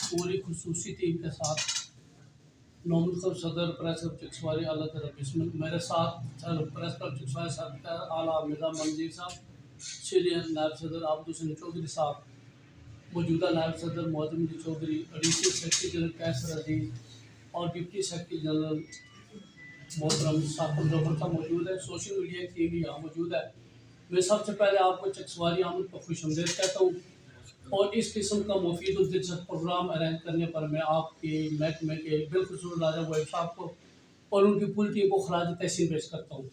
पूरी खुसूसी टीम के साथ नौमन सदर प्रेस क्लब चकसवारी आला तरफ इसमें मेरे साथ प्रेस क्लब चकसवारी सदर आला मिर्ज़ा मंजीर साहब, सीनियर नायब सदर आबद हुसैन चौधरी साहब, मौजूदा नायब सदर Moazzam Ali Chaudhry, additional secretary general Qaiser Aziz और डिप्टी सेक्रेटरी जनरल मोहतरम साकिब जफर साहब मौजूद है। सोशल मीडिया की भी यहाँ मौजूद है। मैं सबसे पहले आपको चकसवारी आमद पर खुशामदीद कहता हूँ और इस किस्म का मुफीद और दिलचस्प प्रोग्राम अरेंज करने पर मैं आपके महकमे के बिलखुसूस राजा वहीब साहब को और उनकी पूरी टीम को खराज तहसीन पेश करता हूँ।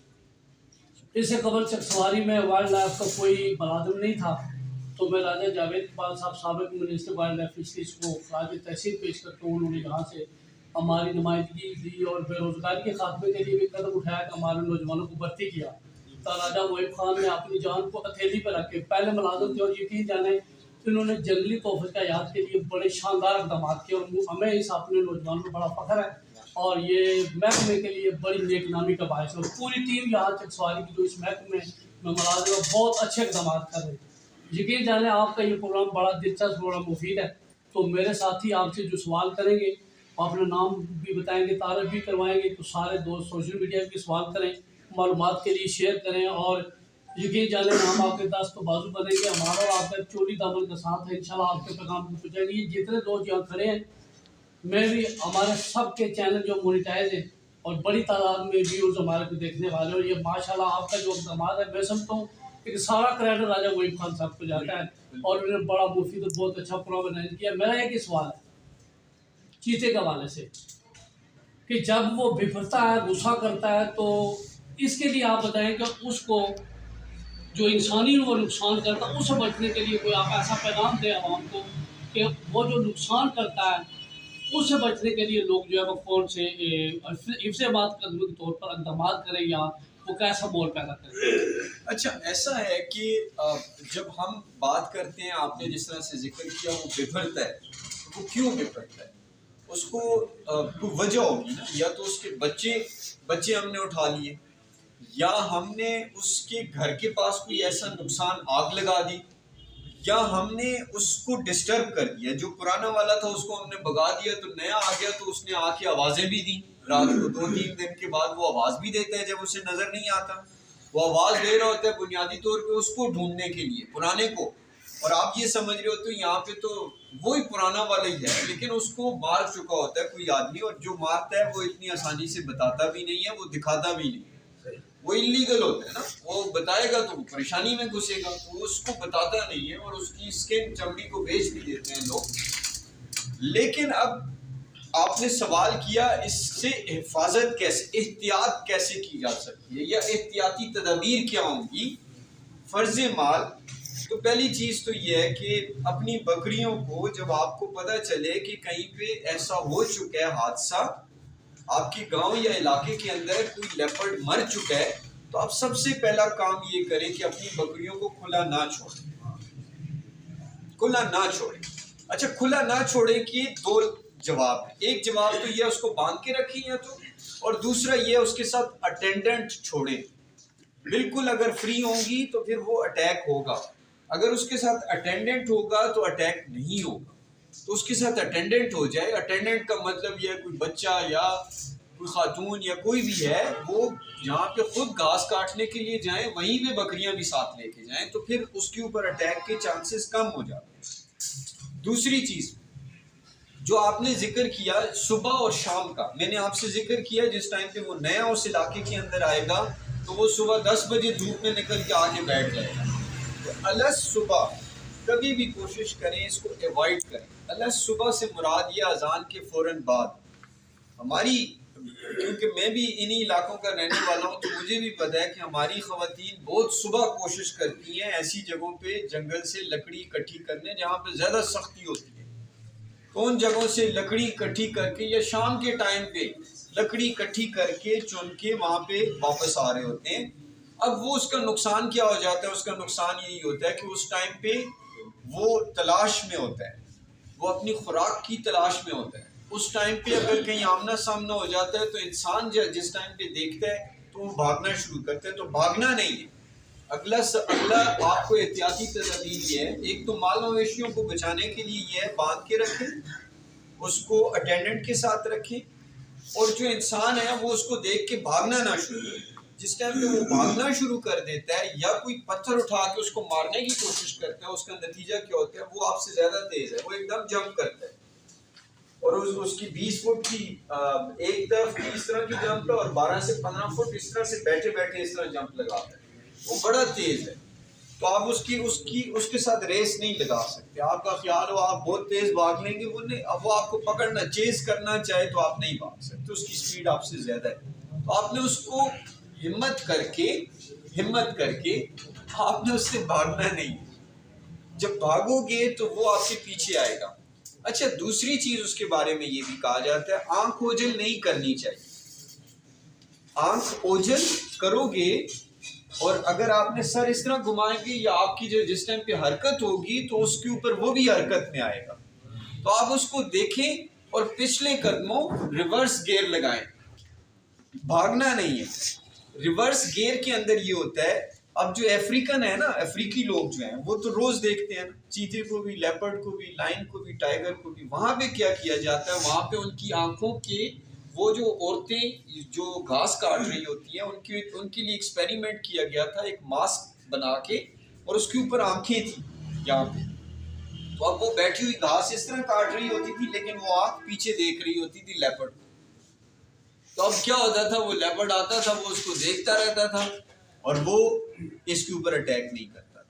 इससे कबल चकसवारी में वाइल्ड लाइफ का कोई मुलाजिम नहीं था, तो मैं राजा जावेद इकबाल साहब साबिक मिनिस्टर वाइल्ड लाइफ फिशरीज को खराज तहसीन पेश करता हूँ। उन्होंने यहाँ से हमारी नुमाइंदगी दी और बेरोज़गारी के खात्मे के लिए भी कदम उठाया कि हमारे नौजवानों को भर्ती किया। तो राजा वहीब खान ने अपनी जान को हथेली पर रखे पहले मुलाजिम थे और यकीन जाने इन्होंने जंगली तोहफ़े का याद के लिए बड़े शानदार इक़दाम किए और हमें इस अपने नौजवानों में बड़ा फ़ख्र है और ये महकमे के लिए बड़ी नेकनामी का बायस है। और पूरी टीम यहाँ चकसवारी की जो इस महकमे में मुलाजिम बहुत अच्छे इक़दाम कर रहे हैं। यकीन जाने आपका ये प्रोग्राम बड़ा दिलचस्प बड़ा मुफीद है। तो मेरे साथी आपसे जो सवाल करेंगे अपना नाम भी बताएंगे, तारीफ भी करवाएंगे, तो सारे दोस्त सोशल मीडिया पे सवाल करें, मालूमात के लिए शेयर करें और यकीन जाने हम आपके दस्त तो बाजू बनेंगे। हमारा और आपका चोरी दामन का साथ है, इंशाल्लाह आपके पैगाम को पहुँचाएंगे। ये जितने दोस्त यहाँ खड़े हैं, मैं भी हमारे सबके चैनल जो मोनिटाइज है और बड़ी तादाद में व्यूज़ हमारे को देखने वाले और ये माशाल्लाह आपका जो इक़दाम है मैं समझता हूँ कि सारा क्रेडिट राजा वहीब खान साहब को जाता है और उन्होंने बड़ा मुफीद और बहुत अच्छा प्रोग्राम अरेंज किया। मेरा एक ही सवाल है चीते के हवाले से कि जब वो बिफरता है, गुस्सा करता है, तो इसके लिए आप बताएं कि उसको जो इंसानी वो नुकसान करता है उससे बचने के लिए कोई आप ऐसा पैगाम दें आवाम को कि वो जो नुकसान करता है उससे बचने के लिए लोग जो है वो कौन से हिफ्ज़-ए-बात कदमी के तौर पर इक़दाम करें या वो कैसा माहौल पैदा करें। अच्छा, ऐसा है कि जब हम बात करते हैं, आपने जिस तरह से जिक्र किया वो बिफरता है, वो क्यों बिफरता है, उसको कोई वजह होगी ना। या तो उसके बच्चे हमने उठा लिए, या हमने उसके घर के पास कोई ऐसा नुकसान आग लगा दी, या हमने उसको डिस्टर्ब कर दिया। जो पुराना वाला था उसको हमने भगा दिया तो नया आ गया, तो उसने आके आवाज़ें भी दी। रात को 2-3 दिन के बाद वो आवाज़ भी देता है जब उसे नज़र नहीं आता। वो आवाज़ दे रहा होता है बुनियादी तौर पे उसको ढूंढने के लिए, पुराने को। और आप ये समझ रहे हो तो यहाँ पे तो वही पुराना वाला ही है, लेकिन उसको मार चुका होता है कोई आदमी, और जो मारता है वो इतनी आसानी से बताता भी नहीं है, वो दिखाता भी नहीं, वो इलीगल होता है ना। वो बताएगा तो वो परेशानी में घुसेगा, तो उसको बताता नहीं है और उसकी स्किन चमड़ी को बेच भी देते हैं लोग। लेकिन अब आपने सवाल किया इससे हिफाजत कैसे, एहतियात कैसे की जा सकती है या एहतियाती तदाबीर क्या होंगी फ़र्ज़ माल। तो पहली चीज़ तो ये है कि अपनी बकरियों को जब आपको पता चले कि कहीं पे ऐसा हो चुका है हादसा, आपके गांव या इलाके के अंदर कोई लेपर्ड मर चुका है, तो आप सबसे पहला काम ये करें कि अपनी बकरियों को खुला ना छोड़ें, खुला ना छोड़ें। अच्छा, खुला ना छोड़ें कि दो जवाब है। एक जवाब तो ये उसको बांध के रखें या तो, और दूसरा ये उसके साथ अटेंडेंट छोड़ें। बिल्कुल अगर फ्री होंगी तो फिर वो अटैक होगा, अगर उसके साथ अटेंडेंट होगा तो अटैक नहीं होगा। तो उसके साथ अटेंडेंट हो जाए। अटेंडेंट का मतलब यह कोई बच्चा या कोई खातून या कोई भी है, वो जहाँ पे खुद घास काटने के लिए जाए वहीं पे बकरियां भी साथ लेके जाएं, तो फिर उसके ऊपर अटैक के चांसेस कम हो जाते हैं। दूसरी चीज़ जो आपने जिक्र किया सुबह और शाम का, मैंने आपसे जिक्र किया जिस टाइम पे वो नया उस इलाके के अंदर आएगा तो वो सुबह 10 बजे धूप में निकल के आके बैठ जाएगा। तो अलस सुबह कभी भी कोशिश करें इसको अवॉइड करें। अलस सुबह से मुराद ये अजान के फ़ौरन बाद। हमारी, क्योंकि मैं भी इन्हीं इलाकों का रहने वाला हूँ, तो मुझे भी पता है कि हमारी ख़वातीन बहुत सुबह कोशिश करती हैं ऐसी जगहों पे जंगल से लकड़ी इकट्ठी करने जहाँ पे ज़्यादा सख्ती होती है। तो उन जगहों से लकड़ी इकट्ठी करके या शाम के टाइम पे लकड़ी इकट्ठी करके चुन के वहाँ पे वापस आ रहे होते हैं। अब वो उसका नुकसान क्या हो जाता है? उसका नुकसान यही होता है कि उस टाइम पे वो तलाश में होता है, वो अपनी खुराक की तलाश में होता है। उस टाइम पे अगर कहीं आमना सामना हो जाता है तो इंसान जिस टाइम पे देखता है तो वो भागना शुरू करता है। तो भागना नहीं है। अगला आपको एहतियाती तदबीर ये है, एक तो माल मवेशियों को बचाने के लिए ये है, बांध के रखें, उसको अटेंडेंट के साथ रखें, और जो इंसान है वो उसको देख के भागना ना शुरू करे। जिस टाइम पे वो भागना शुरू कर देता है या कोई पत्थर उठा के उसको मारने की कोशिश करता है, उसका नतीजा क्या होता है? वो आपसे ज्यादा तेज है, वो एकदम जंप करता है और उसकी 20 फुट की एक तरफ की इस तरह की जंप है और 12 से 15 फुट इस तरह से बैठे बैठे इस तरह जंप लगाता है। वो बड़ा तेज है, तो आप उसके साथ रेस नहीं लगा सकते। आपका ख्याल हो आप बहुत तेज भाग लेंगे, वो आपको पकड़ना चेज करना चाहे तो आप नहीं भाग सकते, उसकी स्पीड आपसे ज्यादा है। तो आपने उसको हिम्मत करके आपने उससे भागना नहीं। जब भागोगे तो वो आपके पीछे आएगा। अच्छा, दूसरी चीज उसके बारे में ये भी कहा जाता है, आंख ओझल नहीं करनी चाहिए। आंख ओझल करोगे और अगर आपने सर इस तरह घुमाएंगे या आपकी जो जिस टाइम पे हरकत होगी तो उसके ऊपर वो भी हरकत में आएगा। तो आप उसको देखें और पिछले कदमों रिवर्स गियर लगाएं। भागना नहीं है। रिवर्स गियर के अंदर ये होता है, अब जो अफ्रीकन है ना, अफ्रीकी लोग जो हैं वो तो रोज देखते हैं चीते को भी, लेपर्ड को भी, लाइन को भी, टाइगर को भी। वहां पे क्या किया जाता है, वहां पे उनकी आंखों के वो जो औरतें जो घास काट रही होती हैं उनके लिए एक्सपेरिमेंट किया गया था, एक मास्क बना के, और उसके ऊपर आंखें थी यहाँ पे। तो अब वो बैठी हुई घास इस तरह काट रही होती थी लेकिन वो आंख पीछे देख रही होती थी लेपर्ड को। तो अब क्या होता था, वो लेपर्ड आता था, वो उसको देखता रहता था और वो इसके ऊपर अटैक नहीं करता था।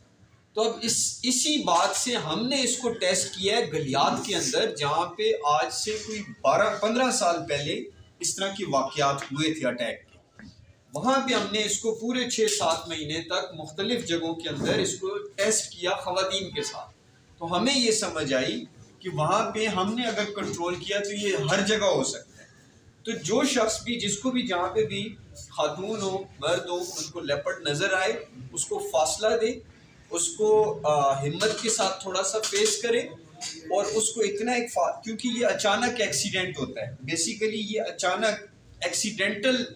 तो अब इसी बात से हमने इसको टेस्ट किया है गलियात के अंदर, जहाँ पे आज से कोई 12-15 साल पहले इस तरह की वाक़यात हुए थे अटैक के। वहाँ पे हमने इसको पूरे 6-7 महीने तक मुख्तलिफ जगहों के अंदर इसको टेस्ट किया ख़वातीन के साथ। तो हमें ये समझ आई कि वहाँ पे हमने अगर कंट्रोल किया तो ये हर जगह हो सकता है। तो जो शख्स भी, जिसको भी जहाँ पे भी खातून हो, मर्द हो, उनको लेपर्ड नज़र आए, उसको फासला दे, उसको हिम्मत के साथ थोड़ा सा फेस करे और उसको इतना क्योंकि ये अचानक एक्सीडेंट होता है, बेसिकली ये अचानक एक्सीडेंटल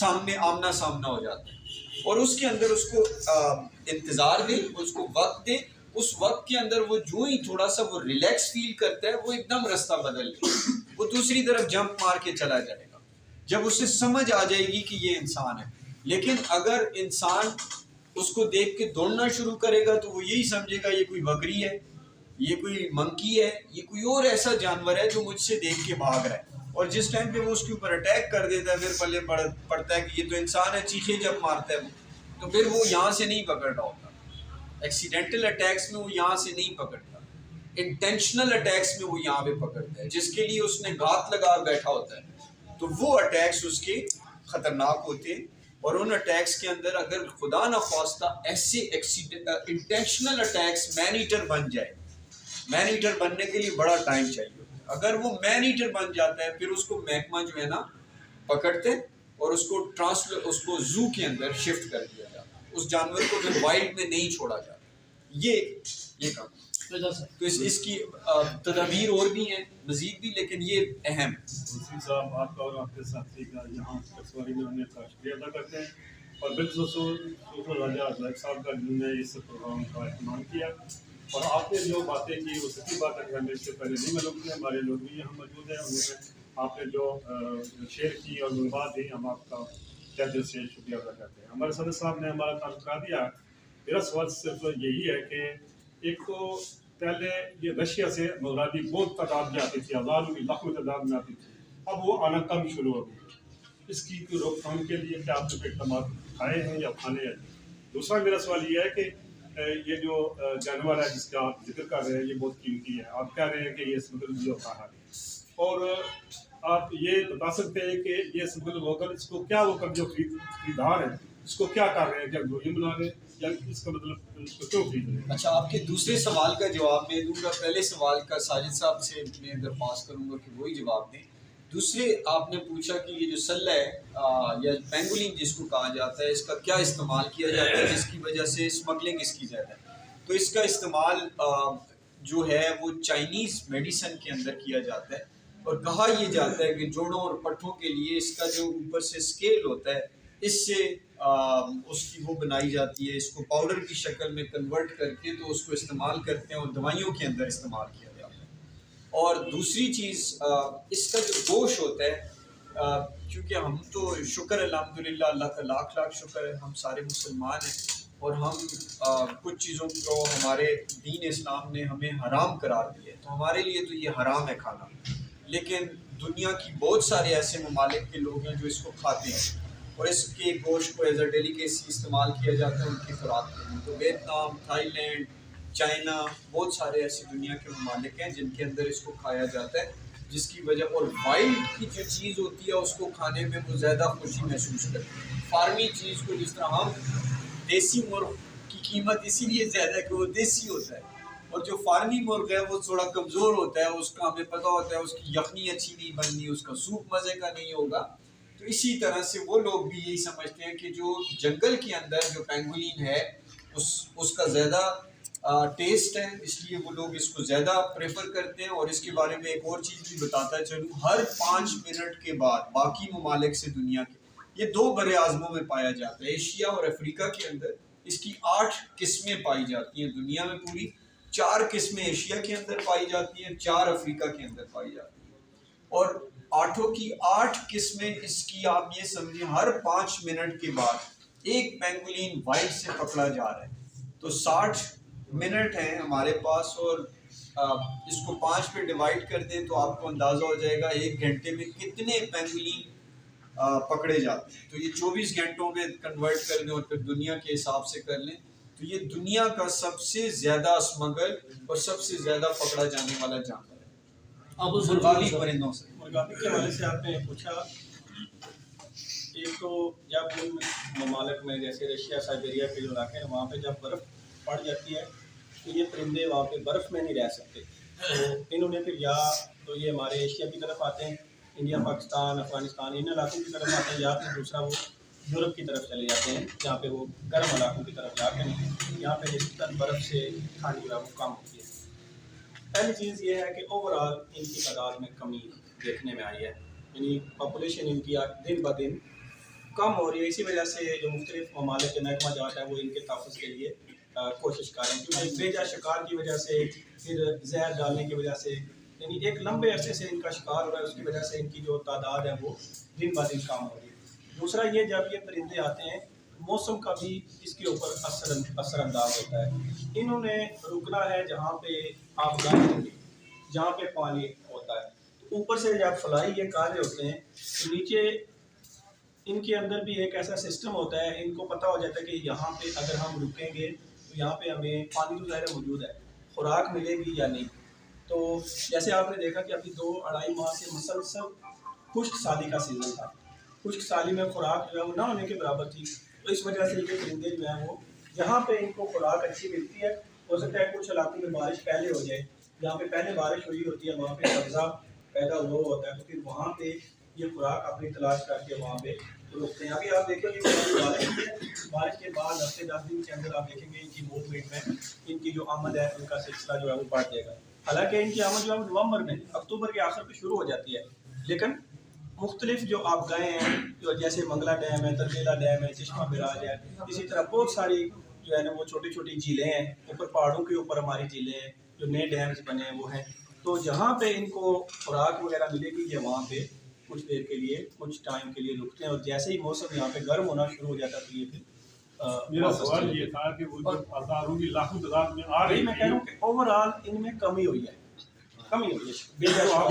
आमना सामना हो जाता है, और उसके अंदर उसको इंतज़ार दे, उसको वक्त दे। उस वक्त के अंदर वो जो ही थोड़ा सा वो रिलैक्स फील करता है, वो एकदम रास्ता बदल ले, वो दूसरी तरफ जंप मार के चला जाएगा जब उसे समझ आ जाएगी कि ये इंसान है। लेकिन अगर इंसान उसको देख के दौड़ना शुरू करेगा तो वो यही समझेगा ये कोई बकरी है, ये कोई मंकी है, ये कोई और ऐसा जानवर है जो मुझसे देख के भाग रहा है। और जिस टाइम पे वो उसके ऊपर अटैक कर देता है, फिर पल्ले पड़ता है कि ये तो इंसान है, चीखे जब मारता है वो, तो फिर वो यहाँ से नहीं पकड़ रहा होता। एक्सीडेंटल अटैक्स में वो यहाँ से नहीं पकड़ता, इंटेंशनल अटैक्स में वो यहाँ पे पकड़ता है, जिसके लिए उसने घात लगा बैठा होता है। तो वो अटैक्स उसके ख़तरनाक होते हैं। और उन अटैक्स के अंदर अगर खुदा न ख्वास्ता ऐसे इंटेंशनल अटैक्स मैन ईटर बन जाए, मैन ईटर बनने के लिए बड़ा टाइम चाहिए। अगर वो मैन ईटर बन जाता है, फिर उसको महकमा जो है ना पकड़ते हैं और उसको जू के अंदर शिफ्ट कर दिया जाता है। उस जानवर को फिर वाइल्ड में नहीं छोड़ा जाता। ये काम। तो इसकी तदबीर और भी हैं मजीद भी, लेकिन ये अहम। वसीम साहब, आपका और आपके साथी का यहाँ कस्वारी में हमने शुक्रिया अदा करते हैं, और बिल्कुल राजा अजलाक साहब का जिन्होंने इस प्रोग्राम का इस्तेमाल किया, और आपने जो बातें की वो सच्ची बात है कि हमें इससे पहले नहीं मालूम थी। हमारे लोग भी यहाँ मौजूद हैं, उन्होंने आपने जो शेयर की और गुलबात दी, हम आपका क्या दिल से शुक्रिया अदा करते हैं। हमारे सदर साहब ने हमारा ताल्लुक करा दिया। मेरा सवाल सिर्फ यही है कि एक तो पहले ये रशिया से मगराबी बहुत तादाद में आती थी, हज़ारों की लाखों तादाद में आती थी, अब वो आना कम शुरू हो गई। इसकी रोकथाम के लिए क्या आपने इकदाम उठाए हैं या उठाने हैं? दूसरा मेरा सवाल ये है कि ये जो जानवर है जिसका आप जिक्र कर रहे हैं, ये बहुत कीमती है। आप कह रहे हैं कि ये स्मगल भी होता है, और आप ये बता सकते हैं कि ये स्मगल होकर इसको क्या वो जो खरीदार है इसको क्या कर रहे हैं? क्या गोली बना रहे हैं या इसका मतलब इसको क्यों खरीद रहे हैं? अच्छा, आपके दूसरे सवाल का जवाब मैं दूंगा। पहले सवाल का साजिद साहब से मैं दरख्वास्त करूंगा कि वही जवाब दें। दूसरे आपने पूछा कि ये जो सल्ला है या पेंगोलिन जिसको कहा जाता है, इसका क्या इस्तेमाल किया जाता है जिसकी वजह से स्मगलिंग इसकी ज़्यादा है। तो इसका इस्तेमाल जो है वो चाइनीज़ मेडिसिन के अंदर किया जाता है, और कहा यह जाता है कि जोड़ों और पट्ठों के लिए इसका जो ऊपर से स्केल होता है, इससे उसकी वो बनाई जाती है, इसको पाउडर की शक्ल में कन्वर्ट करके तो उसको इस्तेमाल करते हैं और दवाइयों के अंदर इस्तेमाल किया जाता है। और दूसरी चीज़ इसका जो गोश्त होता है, क्योंकि हम तो शुक्र अल्हम्दुलिल्लाह, अल्लाह का लाख लाख शुक्र है, हम सारे मुसलमान हैं और हम कुछ चीज़ों को हमारे दीन इस्लाम ने हमें हराम करार दिया है, तो हमारे लिए तो ये हराम है खाना। लेकिन दुनिया की बहुत सारे ऐसे ममालिक के लोग हैं जो इसको खाते हैं और इसके गोश्त को एज अ डेलिकेसी इस्तेमाल किया जाता है उनकी खुराक के लिए। तो वियतनाम, थाईलैंड, चाइना, बहुत सारे ऐसे दुनिया के ममालिक हैं जिनके अंदर इसको खाया जाता है, जिसकी वजह और वाइल्ड की जो चीज़ होती है उसको खाने में वो ज़्यादा खुशी महसूस करते हैं। फार्मी चीज़ को जिस तरह हम देसी मुर्ग की कीमत इसीलिए ज़्यादा है कि वो देसी होता है, और जो फार्मी मुर्ग है वो थोड़ा कमज़ोर होता है, उसका हमें पता होता है उसकी यखनी अच्छी नहीं बननी, उसका सूप मज़े का नहीं होगा। तो इसी तरह से वो लोग भी यही समझते हैं कि जो जंगल के अंदर जो पेंगुलिन है उसका ज़्यादा टेस्ट है, इसलिए वो लोग इसको ज़्यादा प्रेफर करते हैं। और इसके बारे में एक और चीज़ भी बताता चलूँ, हर 5 मिनट के बाद बाकी ममालिक से दुनिया के, ये 2 बड़े आज़मों में पाया जाता है, एशिया और अफ्रीका के अंदर इसकी 8 किस्में पाई जाती हैं। दुनिया में पूरी 4 किस्में एशिया के अंदर पाई जाती हैं, 4 अफ्रीका के अंदर पाई जाती हैं, और 8 की 8 किस्में इसकी आप ये समझिए हर 5 मिनट के बाद एक पेंगुलिन वाइल्ड से पकड़ा जा रहा है। तो 60 मिनट हैं हमारे पास, और इसको 5 पे डिवाइड कर दें तो आपको अंदाज़ा हो जाएगा 1 घंटे में कितने पेंगुलिन पकड़े जाते हैं। तो ये 24 घंटों में कन्वर्ट कर दें और फिर दुनिया के हिसाब से कर लें, तो ये दुनिया का सबसे ज़्यादा स्मगल और सबसे ज़्यादा पकड़ा जाने वाला जानवर है। अब उस मुर्गाबी परिंदों से, मुर्गाबी के हवाले से आपने पूछा, एक तो जब उन ममालिक में जैसे रशिया, साइबेरिया के जो इलाके हैं वहाँ पे जब बर्फ़ पड़ जाती है तो ये परिंदे वहाँ पे बर्फ़ में नहीं रह सकते, तो इन्होंने फिर या तो ये हमारे एशिया की तरफ आते हैं, इंडिया, पाकिस्तान, अफ़गानिस्तान, इन इलाकों की तरफ आते हैं, या फिर दूसरा वो यूरोप की तरफ चले जाते हैं जहाँ पे वो गर्म इलाकों की तरफ जाते हैं, यहाँ पे निस्बतन बर्फ़ से ठंड जो है वो कम होती है। पहली चीज़ ये है कि ओवरऑल इनकी तादाद में कमी देखने में आई है, यानी पॉपुलेशन इनकी दिन ब दिन कम हो रही है। इसी वजह से जो मुख्तलिफ ममालिक के महकमा जात है वो इनके तहफ़्फ़ुज़ के लिए कोशिश कर रहे हैं, क्योंकि बेजा शिकार की वजह से, फिर जहर डालने की वजह से, यानी एक लंबे अरसे से इनका शिकार हो रहा है, उसकी वजह से इनकी जो तादाद है वो दिन ब दिन कम हो रही है। दूसरा ये, जब ये परिंदे आते हैं मौसम का भी इसके ऊपर असरअंदाज होता है। इन्होंने रुकना है जहाँ पे आप गाएंगे, जहाँ पे पानी होता है, तो ऊपर से जब फ्लाई ये काले होते हैं तो नीचे इनके अंदर भी एक ऐसा सिस्टम होता है, इनको पता हो जाता है कि यहाँ पे अगर हम रुकेंगे तो यहाँ पे हमें पानी तो ज़ाहिर मौजूद है, खुराक मिलेगी या नहीं। तो जैसे आपने देखा कि अभी 2-2.5 माह से मुसलसल खुश्क साली का सीज़न था। खुश्क साली में खुराक जो है वो ना होने के बराबर थी, तो इस वजह से ये परिंदे जो हैं वो जहाँ पे इनको खुराक अच्छी मिलती है, हो सकता है कुछ इलाकों में बारिश पहले हो जाए, जहाँ पे पहले बारिश हुई होती है वहाँ पे सब्ज़ा पैदा हुआ होता है, तो फिर वहाँ पे ये खुराक अपनी तलाश करके वहाँ पे रुकते हैं। अभी आप देखेंगे बारिश हुई है, बारिश के बाद हफ्ते 10 दिन के अंदर आप देखेंगे इनकी मूवमेंट में इनकी जो आमद है उनका सिलसिला जो है वो बढ़ जाएगा। हालांकि इनकी आमद जो है नवंबर में, अक्टूबर के आखिर में शुरू हो जाती है, लेकिन मुख्तलिफ जो आप गए हैं जो जैसे मंगला डैम है, तरबेला डैम है, चश्मा बिराज है, इसी तरह बहुत सारी जो है ना वो छोटी छोटी झीलें हैं, ऊपर पहाड़ों के ऊपर हमारी झीलें हैं, जो नए डैम्स बने हैं वो हैं। तो जहाँ पे इनको खुराक वगैरह मिलेगी ये वहाँ पे कुछ देर के लिए, कुछ टाइम के लिए रुकते हैं, और जैसे ही मौसम यहाँ पे गर्म होना शुरू हो जाता है तो ये फिर मेरा सवाल ये था कि वो जब हज़ारों की लाखों तादाद में आ रही मैं कह रहा हूँ कि ओवरऑल इनमें कमी हुई है, कमी हुई है। आप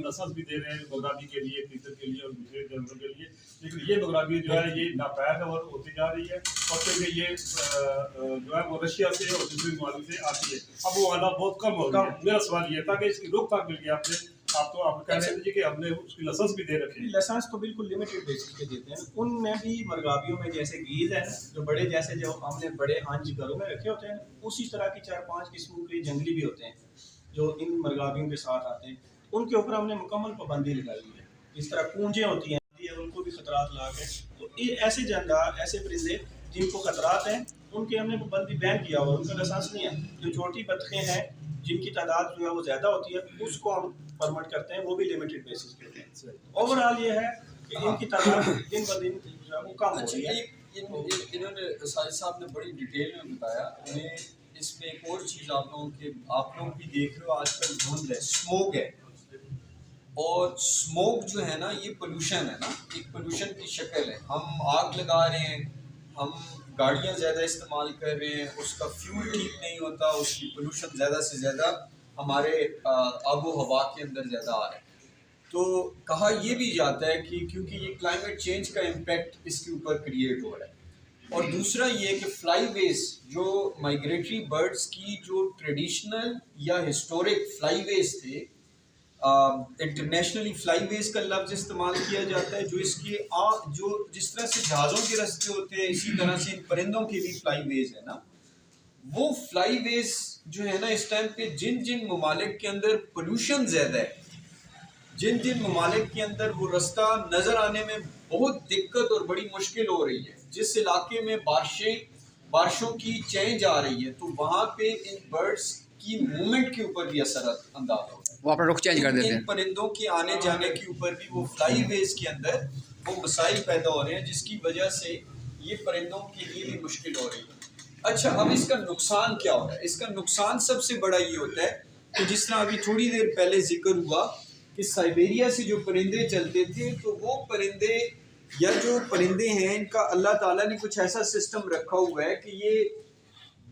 नस्ल भी दे रहे हैं बगराबी के लिए, तीतर के लिए और दूसरे जानवरों के लिए, लेकिन ये बगराबी जो है ये नापैद और होती जा रही है, और क्योंकि ये जो है वो रशिया से और दूसरे ममालिक से आती है, अब वो आना बहुत कम हो गया है। मेरा सवाल ये था कि इसकी रोकथाम के लिए आप कह रहे थे कि हमने उसकी लाइसेंस भी दे रखे हैं। लाइसेंस तो बिल्कुल लिमिटेड बेसिस पे देते हैं, उनमें भी मरगाबियों में जैसे गीज है जो बड़े, जैसे जो हमने बड़े हंज घरों में रखे होते हैं, उसी तरह की 4-5 किस्मों के जंगली भी होते हैं जो इन मरगाबियों के साथ आते हैं, उनके ऊपर हमने मुकम्मल पाबंदी लगाई हुई है। इस तरह कूंजें होती हैं उनको भी खतरात ला के, तो ये ऐसे जानदार, ऐसे परिंदे जिनको खतरात हैं उनके हमने पाबंदी बैन किया हुआ, उनका लाइसेंस नहीं है। जो छोटी बतखें हैं जिनकी तादाद जो है वो ज़्यादा होती है उसको हम परमिट करते हैं, वो भी लिमिटेड बेसिस पे होते हैं। ओवरऑल ये है कि इनकी तादाद दिन ब दिन जो है वो कम हो रही है। इन्होंने साजिद साहब ने बड़ी डिटेल में बताया। मैं इसमें एक और चीज़ आप लोग भी देख रहे हो, आजकल धुंध है, स्मोक है, और स्मोक जो है ना ये पोल्यूशन है ना, एक पोल्यूशन की शक्ल है। हम आग लगा रहे हैं, हम गाड़ियाँ ज़्यादा इस्तेमाल कर रहे हैं, उसका फ्यूल ठीक नहीं होता, उसकी पोल्यूशन ज़्यादा से ज़्यादा हमारे आबो हवा के अंदर ज़्यादा आ रहा है। तो कहा यह भी जाता है कि क्योंकि ये क्लाइमेट चेंज का इम्पेक्ट इसके ऊपर क्रिएट हो रहा है, और दूसरा ये कि फ्लाईवेज जो माइग्रेटरी बर्ड्स की जो ट्रेडिशनल या हिस्टोरिक फ्लाईवेज थे, इंटरनेशनली फ्लाईवेज का लफ्ज़ इस्तेमाल किया जाता है, जो इसके जो जिस तरह से जहाज़ों के रास्ते होते हैं इसी तरह से इन परिंदों के भी फ्लाईवेज है ना। वो फ्लाईवेज जो है ना इस टाइम पे जिन जिन ममालिक के अंदर पोल्यूशन ज़्यादा है, जिन जिन ममालिक के अंदर वो रास्ता नज़र आने में बहुत दिक्कत और बड़ी मुश्किल हो रही है, जिस इलाके में बारिशों की चेंज आ रही है, तो वहाँ पे इन बर्ड्स की मूवमेंट के ऊपर भी असर अंदाज होता है, वो अपना रुख चेंज कर देते हैं। इन परिंदों के आने जाने के ऊपर भी वो फ्लाईवेज के अंदर वो मसाइल पैदा हो रहे हैं, जिसकी वजह से ये परिंदों के लिए भी मुश्किल हो रही है। अच्छा, अब इसका नुकसान क्या हो रहा है? इसका नुकसान सबसे बड़ा ये होता है कि जिस तरह अभी थोड़ी देर पहले जिक्र हुआ कि साइबेरिया से जो परिंदे चलते थे, तो वो परिंदे या जो परिंदे हैं इनका अल्लाह ताला ने कुछ ऐसा सिस्टम रखा हुआ है कि ये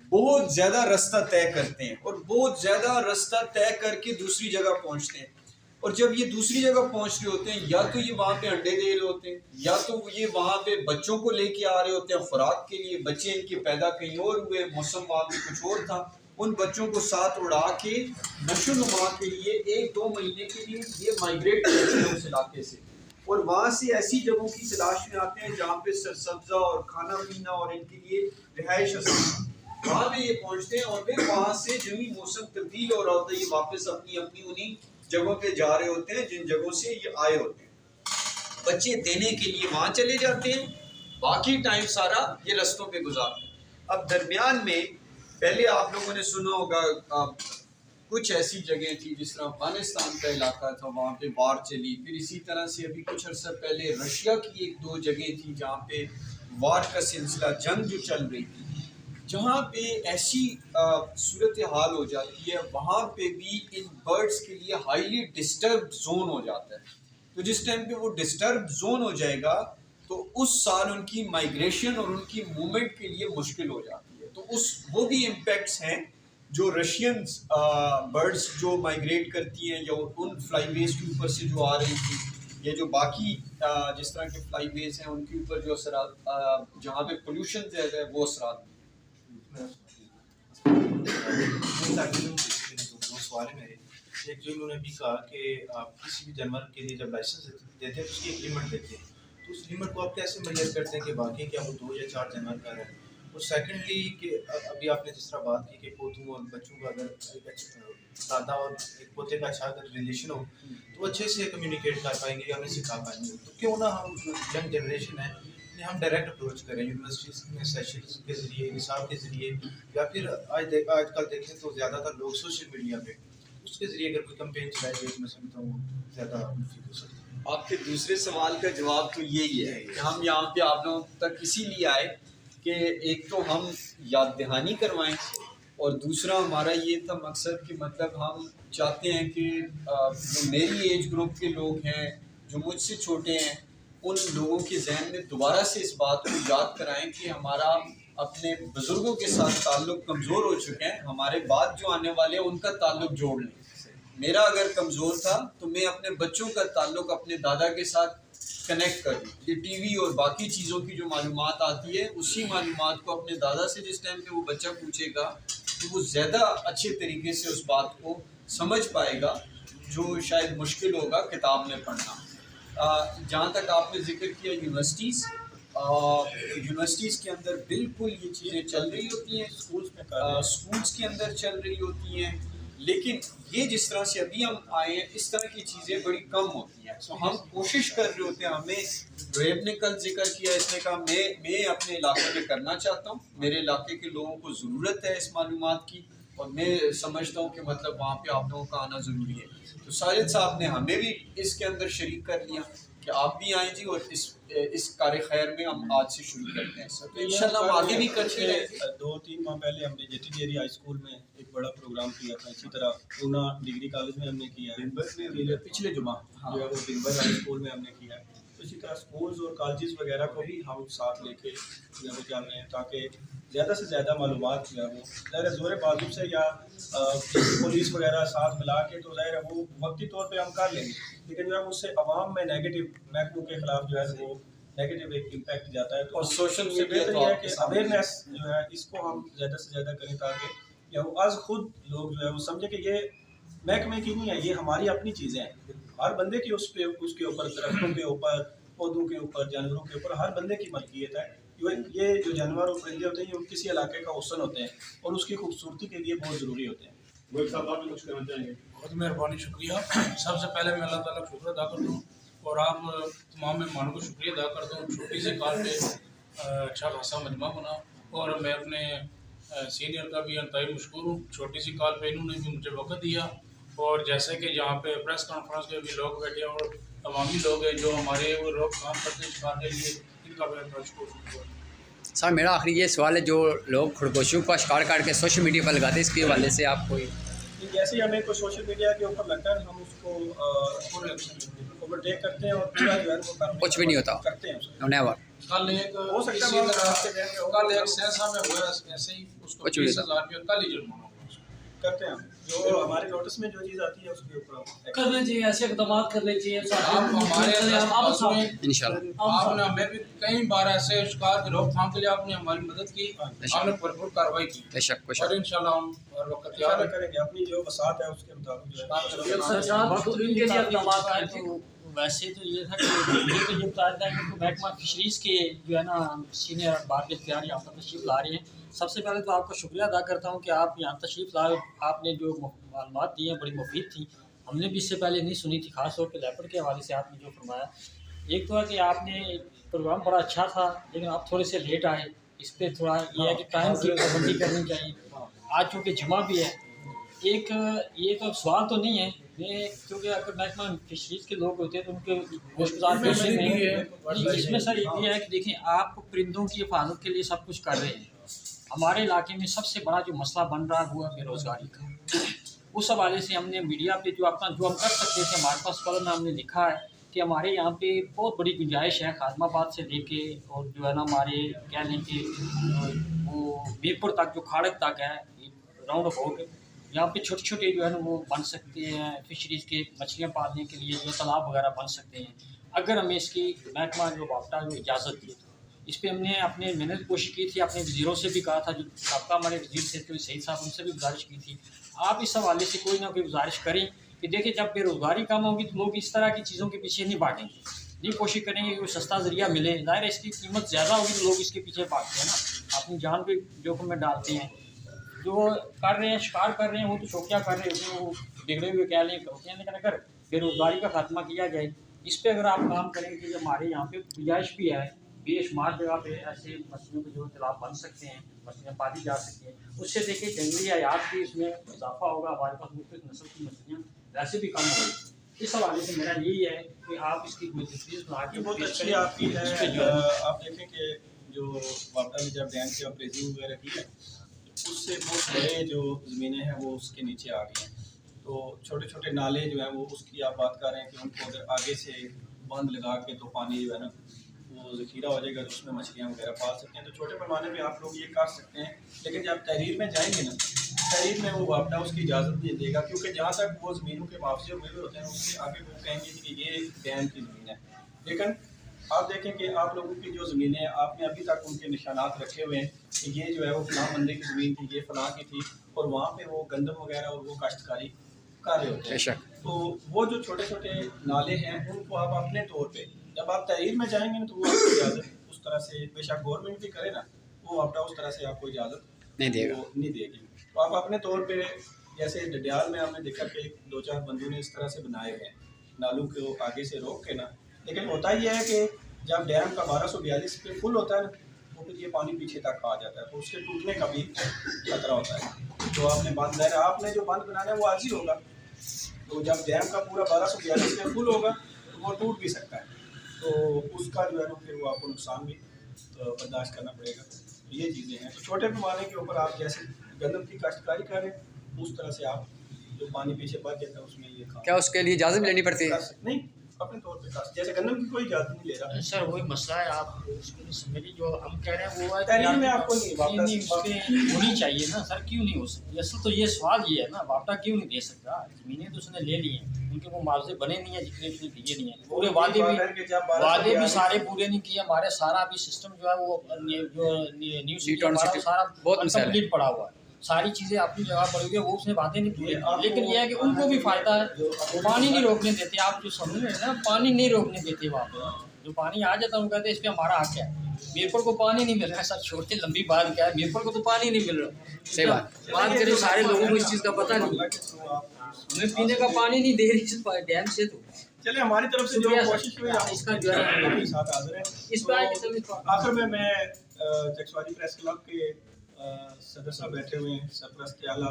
बहुत ज़्यादा रास्ता तय करते हैं, और बहुत ज़्यादा रास्ता तय करके दूसरी जगह पहुंचते हैं, और जब ये दूसरी जगह पहुंच रहे होते हैं, या तो ये वहाँ पे अंडे दे रहे होते हैं, या तो ये वहाँ पे बच्चों को लेके आ रहे होते हैं खुराक के लिए। बच्चे इनके पैदा कहीं और हुए, मौसम वहाँ पे कुछ और था, उन बच्चों को साथ उड़ा के नशोनुमा के लिए 1-2 महीने के लिए ये माइग्रेट करते हैं उस इलाके से, और वहाँ से ऐसी जगहों की तलाश में आते हैं जहाँ पे सरसब्जा और खाना पीना और इनके लिए रिहाइश आसान, वहाँ पे ये पहुँचते हैं, और फिर वहाँ से जो ही मौसम तब्दील हो रहा होता है ये वापस अपनी उन्हीं जगहों पे जा रहे होते हैं जिन जगहों से ये आए होते हैं। बच्चे देने के लिए वहाँ चले जाते हैं, बाकी टाइम सारा ये रास्तों पे गुजारते हैं। अब दरमियान में पहले आप लोगों ने सुना होगा कुछ ऐसी जगह थी जिस तरह अफगानिस्तान का इलाका था, वहाँ पे वार चली, फिर इसी तरह से अभी कुछ अर्सा पहले रशिया की 1-2 जगह थी जहाँ पे वार का सिलसिला, जंग जो चल रही थी, जहाँ पे ऐसी सूरत हाल हो जाती है, वहाँ पे भी इन बर्ड्स के लिए हाईली डिस्टर्ब्ड जोन हो जाता है। तो जिस टाइम पे वो डिस्टर्ब जोन हो जाएगा तो उस साल उनकी माइग्रेशन और उनकी मूवमेंट के लिए मुश्किल हो जाती है। तो वो भी इम्पेक्ट्स हैं जो रशियन बर्ड्स जो माइग्रेट करती हैं, या उन फ्लाईवेज के ऊपर से जो आ रही थी, ये जो बाकी जिस तरह के फ्लाईवेज हैं उनके ऊपर जो असरात, जहाँ पे पोल्यूशन ज़्यादा है वो असरात। दो सवाल है मेरे। एक जो इन्होंने भी कहा कि आप किसी भी जानवर के लिए जब लाइसेंस देते हैं तो उसकी एक लिमिट देते हैं, तो उस लिमिट को आप कैसे मेजर करते हैं कि वाकई क्या वो 2 या 4 जानवर का है? और सेकेंडली कि अभी आपने जिस तरह बात की कि पौधों और बच्चों का अगर दादा और एक पोते का अच्छा अगर रिलेशन हो तो अच्छे से कम्युनिकेट कर पाएंगे या हमें सिखा पाएंगे, तो क्यों ना हम यंग जनरेशन है हम डायरेक्ट अप्रोच करें यूनिवर्सिटीज़ में सेशंस के ज़रिए, निसाब के ज़रिए, या फिर आजकल देखें तो ज़्यादातर लोग सोशल मीडिया पे उसके ज़रिए अगर कोई कैंपेन चलाए जाए तो मैं समझता हूँ ज़्यादा मुफीद हो सकता है। आपके दूसरे सवाल का जवाब तो यही है कि हम यहाँ पे आप लोगों तक इसीलिए आए कि एक तो हम याद दहानी करवाएं और दूसरा हमारा ये था मकसद कि मतलब हम चाहते हैं कि जो मेरी एज ग्रुप के लोग हैं, जो मुझसे छोटे हैं, उन लोगों के जहन में दोबारा से इस बात को याद कराएं कि हमारा अपने बुज़ुर्गों के साथ ताल्लुक़ कमज़ोर हो चुके हैं, हमारे बाद जो आने वाले हैं उनका ताल्लुक़ जोड़ लें। मेरा अगर कमज़ोर था तो मैं अपने बच्चों का ताल्लुक़ अपने दादा के साथ कनेक्ट कर दूँ। ये टीवी और बाकी चीज़ों की जो मालूमात आती है उसी मालूमात को अपने दादा से जिस टाइम पे वो बच्चा पूछेगा तो वो ज़्यादा अच्छे तरीके से उस बात को समझ पाएगा जो शायद मुश्किल होगा किताब में पढ़ना। जहाँ तक आपने जिक्र किया यूनिवर्सिटीज़, यूनिवर्सिटीज़ के अंदर बिल्कुल ये चीज़ें चल रही होती हैं, स्कूल्स के अंदर चल रही होती हैं, लेकिन ये जिस तरह से अभी हम आए हैं इस तरह की चीज़ें बड़ी कम होती हैं। तो हम कोशिश कर रहे होते हैं, हमें रेब ने कल जिक्र किया, इसने कहा मैं अपने इलाके में करना चाहता हूँ, मेरे इलाके के लोगों को ज़रूरत है इस मालूमात की और मैं समझता हूँ कि मतलब वहाँ पे आप लोगों का आना ज़रूरी है। तो साजिद साहब ने हमें भी इसके अंदर शरीक कर लिया कि आप भी आएँ जी और इस कार्य खैर में हम आज से शुरू करते हैं सर, तो इंशाल्लाह हम आगे भी करते रहेंगे। 2-3 माह पहले हमने जेटी हाई स्कूल में एक बड़ा प्रोग्राम किया था, इसी तरह पूना डिग्री कॉलेज में हमने किया है, पिछले जुमा जो है वो दिनभर हाई स्कूल में हमने किया है। तो इसी तरह स्कूल्स और कॉलेजेस वगैरह को भी हम साथ लेके जो है वो जा रहे हैं ताकि ज़्यादा से ज़्यादा मालूमात जो है वो ज़ाहिर ज़ोर बाजू से या पुलिस वगैरह साथ मिला के तो ज़ाहिर है वो वक्ती तौर पे हम कर लेंगे, लेकिन जो है उससे अवाम में नेगेटिव महकमों के ख़िलाफ़ जो है वो नेगेटिव एक इम्पैक्ट जाता है। तो और सोशल मीडिया तो है कि अवेयरनेस जो है इसको हम ज़्यादा से ज़्यादा करें ताकि या वो आज खुद लोग जो है वो समझे कि ये महकमे की नहीं है, ये हमारी अपनी चीज़ें हैं। हर बंदे की उसके ऊपर, दरख्तों के ऊपर, पौधों के ऊपर, जानवरों के ऊपर हर बंदे की मलकियत है। ये जो जानवर और परिंदे होते हैं ये किसी इलाके का हुस्न होते हैं और उसकी खूबसूरती के लिए बहुत ज़रूरी होते हैं। वो साहब आप भी कुछ कहना चाहेंगे? बहुत मेहरबानी, शुक्रिया। सबसे पहले मैं अल्लाह ताला का शुक्र अदा करता हूँ और आप तमाम मेहमानों को शुक्रिया अदा करता हूँ। छोटी सी कॉल पे अच्छा खासा मजमा बना और मैं अपने सीनियर का भी अंतहाई मशकूर हूँ। छोटी सी कॉल पे इन्होंने भी मुझे वक्त दिया और जैसे कि यहाँ पे प्रेस कॉन्फ्रेंस के भी लोग बैठे और तमामी लोग हैं जो हमारे वो लोग काम करते हैं शिकार के लिए, इनका मैं शुक्रिया। सर मेरा आखिरी ये सवाल है, जो लोग खरगोशियों का शिकार काट के सोशल मीडिया पर लगाते हैं, इसके हवाले से आप कोई जैसे ही हमें कोई सोशल मीडिया के ऊपर लगता है हम उसको ओवरटेक करते हैं और पूरा जो है वो कुछ भी नहीं होता करते हैं। नेवर कल एक हो सकता इसी है तरह कल एक सहसा में हुआ ऐसे ही, उसको कुछ भी 20,000 रुपया कल ही जुर्माना हुआ। करते हैं जो हमारे नोटिस में जो चीज़ आती है उसके ऊपर करने चाहिए, ऐसे इकदाम करने चाहिए। इंशाल्लाह आपने हमें भी कई बार ऐसे शिकार की रोकथाम के लिए आपने हमारी मदद की, आपने भरपूर कार्रवाई की बेशक और इंशाल्लाह हम हर वक्त तैयार करेंगे अपनी जो वसात है उसके मुताबिक। तो वैसे तो ये था कि ये तो जो बताया था कि महकमा फिशरीज़ के जो है ना सीनियर बार के तैयार यहाँ पर तशरीफ़ ला रहे हैं। सबसे पहले तो आपका शुक्रिया अदा करता हूँ कि आप यहाँ तशरीफ़ लाए, आपने जो मालूमात दी हैं बड़ी मुफीद थी, हमने भी इससे पहले नहीं सुनी थी, ख़ास तौर पर लेपर्ड के हवाले से आपने जो फरमाया। एक तो है कि आपने प्रोग्राम बड़ा अच्छा था लेकिन आप थोड़े से लेट आए, इस पर थोड़ा ये है कि टाइम की पाबंदी करनी चाहिए। आज चूँकि जुमा भी है, एक ये तो सवाल तो नहीं है, मैं क्योंकि अगर महकमा फिशरीज़ के लोग होते हैं तो उनके गोश्तदार पैसे नहीं है। इसमें सर ये है कि देखें आप परिंदों की हिफाजत के लिए सब कुछ कर रहे हैं। हमारे इलाके में सबसे बड़ा जो मसला बन रहा है वो है बेरोज़गारी का। उस हवाले से हमने मीडिया पे जो हम कर सकते थे, हमारे पास कलम में हमने लिखा है कि हमारे यहाँ पे बहुत बड़ी गुंजाइश है खादमाबाद से लेके और जो है ना हमारे कह लें कि वो मीरपुर तक जो खाड़क तक है राउंड अबाउट, यहाँ पे छोटे छोटे जो है ना वो बन सकते हैं फिशरीज़ के मछलियाँ पालने के लिए जो तालाब वगैरह बन सकते हैं, अगर हमें इसकी महकमा जो बाफ्टा जो इजाज़त दी। इस पर मैंने कोशिश की थी, अपने वज़ीरों से भी कहा था, जो सबका हमारे वज़ीर थे तो सईद साहब, उनसे भी गुजारिश की थी। आप इस हवाले से कोई ना कोई गुजारिश करें कि देखिए जब बेरोज़गारी कम होगी तो लोग इस तरह की चीज़ों के पीछे नहीं भागेंगे, नहीं कोशिश करेंगे कि कोई सस्ता ज़रिया मिले। ज़ाहिर है इसकी कीमत ज़्यादा होगी तो लोग इसके पीछे भागते हैं ना, अपनी जान पे जोखिम में डालते हैं। जो कर रहे हैं, शिकार कर रहे हैं, वो तो शौकिया कर रहे होते हैं, वो बिगड़े हुए कह लें होते हैं, लेकिन अगर बेरोज़गारी का खात्मा किया जाए, इस पर अगर आप काम करेंगे कि हमारे यहाँ पे गुंजाइश भी है, बेशुमार जगह पे ऐसे मछलियों के जो तालाब बन सकते हैं, मछलियाँ पाली जा सकती हैं, उससे देखिए जंगली हयात भी इसमें इजाफा होगा, हमारे पास मुख्तलिफ नस्ल की मछलियाँ वैसे भी कम होगी। इस हवाले से मेरा यही है कि आप इसकी कोई तजवीज़ बना के बहुत अच्छी आपकी है। आप देखें कि जो वापडा में जब डैम की अप्रेजिंग वगैरह की है, उससे बहुत बड़े जो ज़मीनें हैं वो उसके नीचे आ गई हैं। तो छोटे छोटे नाले जो हैं वो उसकी आप बात कर रहे हैं कि उनको अगर आगे से बंद लगा के तो पानी जो है ना वो ज़खीरा हो जाएगा, तो उसमें मछलियाँ वगैरह पाल सकते हैं। तो छोटे पैमाने पे आप लोग ये कर सकते हैं, लेकिन जब तहरीर में जाएंगे ना, तहरीर में वो वापडा उसकी इजाज़त नहीं देगा, क्योंकि जहाँ तक वो ज़मीनों के मुआवजे हुए होते हैं उसके आगे वो कहेंगे कि ये डैम की ज़मीन है। लेकिन आप देखें कि आप लोगों की जो ज़मीनें हैं, आपने अभी तक उनके निशानात रखे हुए हैं कि ये जो है वो फलां बंदे की ज़मीन थी, ये फलां की थी, और वहाँ पे वो गंदम वगैरह और वो काश्तकारी कर रहे होते हैं। तो वो जो छोटे छोटे नाले हैं उनको आप अपने तौर पे जब आप तहरीर में जाएंगे ना तो वो आपको इजाज़त उस तरह से, बेशक गवर्नमेंट भी करे ना, वो आपका उस तरह से आपको इजाज़त नहीं देगी। तो आप अपने तौर पे जैसे डडियाल में आपने देखा कि 2-4 बंदों ने इस तरह से बनाए हुए हैं नालों को आगे से रोक के ना, लेकिन होता ही है कि जब डैम का 1242 पे फुल होता है ना तो फिर ये पानी पीछे तक आ जाता है, तो उसके टूटने का भी खतरा होता है। तो आपने जो बंद बनाना है वो आज ही होगा, तो जब डैम का पूरा 1242 पे फुल होगा तो वो टूट भी सकता है, तो उसका जो है ना फिर वो आपको नुकसान भी बर्दाश्त करना पड़ेगा। तो ये चीज़ें हैं। तो छोटे पैमाने के ऊपर आप जैसे गंदम की काश्तकारी करें, उस तरह से आप जो पानी पीछे बच जाता है उसमें ये क्या उसके लिए इजाज़त भी लेनी पड़ती है? नहीं, अपने तौर पे जैसे गंदम की कोई इजाज़त नहीं ले रहा सर वही मसला है, आप उसको समझिए जो हम कह रहे हैं वो है तहरीर में आपको नहीं नहीं होनी चाहिए ना सर, क्यों नहीं हो सकती? असल तो ये सवाल ये है ना, वापडा क्यों नहीं दे सकता? ज़मीनें तो उसने ले ली हैं, उनके वो मुआवजे बने नहीं है जितने उसने दिए नहीं है, पूरे वादे भी सारे पूरे नहीं किए। हमारे सारा भी सिस्टम जो है वो जो न्यू सिटी सारा बहुत कंप्लीट पड़ा हुआ है, सारी चीज़ें अपनी जगह पड़ी हुई है, वो उसने बातें नहीं पूरी, लेकिन ये है कि उनको भी फ़ायदा है, पानी नहीं रोकने देते। आप जो समझ रहे हैं ना, पानी नहीं रोकने देते वहाँ पे, जो पानी आ जाता है वो कहते हैं इस पर हमारा हक है। मीरपुर को पानी नहीं मिल रहा है सर, छोटे लंबी बात क्या है, मीरपुर को तो पानी नहीं मिल रहा। सही बात करें, सारे लोगों को इस चीज़ का पता नहीं, हमें पीने का पानी नहीं दे रही डैम से। तो चलिए हमारी तरफ से जो कोशिश हुई इसका जो है साथ हाजिर है। इस बार आखिर में मैं चकसवारी प्रेस क्लब के सदर साहब बैठे हुए हैं, सरपरस्त आला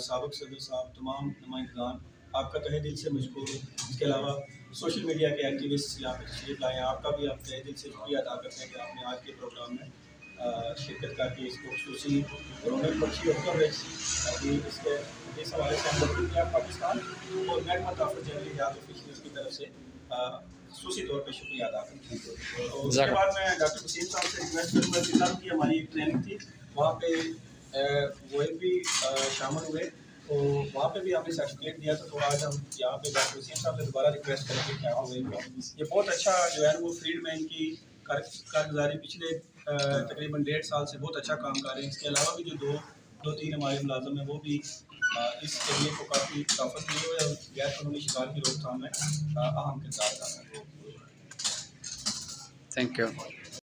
साबिक सदर साहब, तमाम नुमाइंदगान, आपका तहे दिल से मशकूर। इसके अलावा सोशल मीडिया के एक्टिविस्ट यहाँ पे तशरीफ लाए हैं, आपका भी आप तहे दिल से शुक्रिया अदा करते हैं कि आपने आज के प्रोग्राम में शिरकत करके इसको खुसूसी रौनक बख्शी और कवरेज ताकि इसके इस हवाले से हम पाकिस्तान और महकमा तहफ़्फ़ुज़ जंगली हयात ऑफिशियल्स की तरफ से खसूसी तौर पर शुक्रिया अदा करते हैं। तो उसके बाद मैं डॉक्टर वसीम साहब से रिक्वेस्ट करूँगा कि साहब की हमारी एक ट्रेनिंग थी, वहाँ पे वो भी शामिल हुए, तो वहाँ पे भी हमने सर्टिफिकेट दिया था। तो आज हम यहाँ पे डॉक्टर वसीम साहब से दोबारा रिक्वेस्ट करेंगे क्या हुए ये बहुत अच्छा जो है वो फील्ड में इनकी कारगुजारी पिछले तकरीबन 1.5 साल से बहुत अच्छा काम कर रहे हैं। इसके अलावा भी जो दो तीन हमारे मुलाजम हैं वो भी इस एरिए को काफ़ी ताकत दिए हुए और गैर कानूनी शिकार की रोकथाम में अहम किरदार कर रहे हैं। Thank you.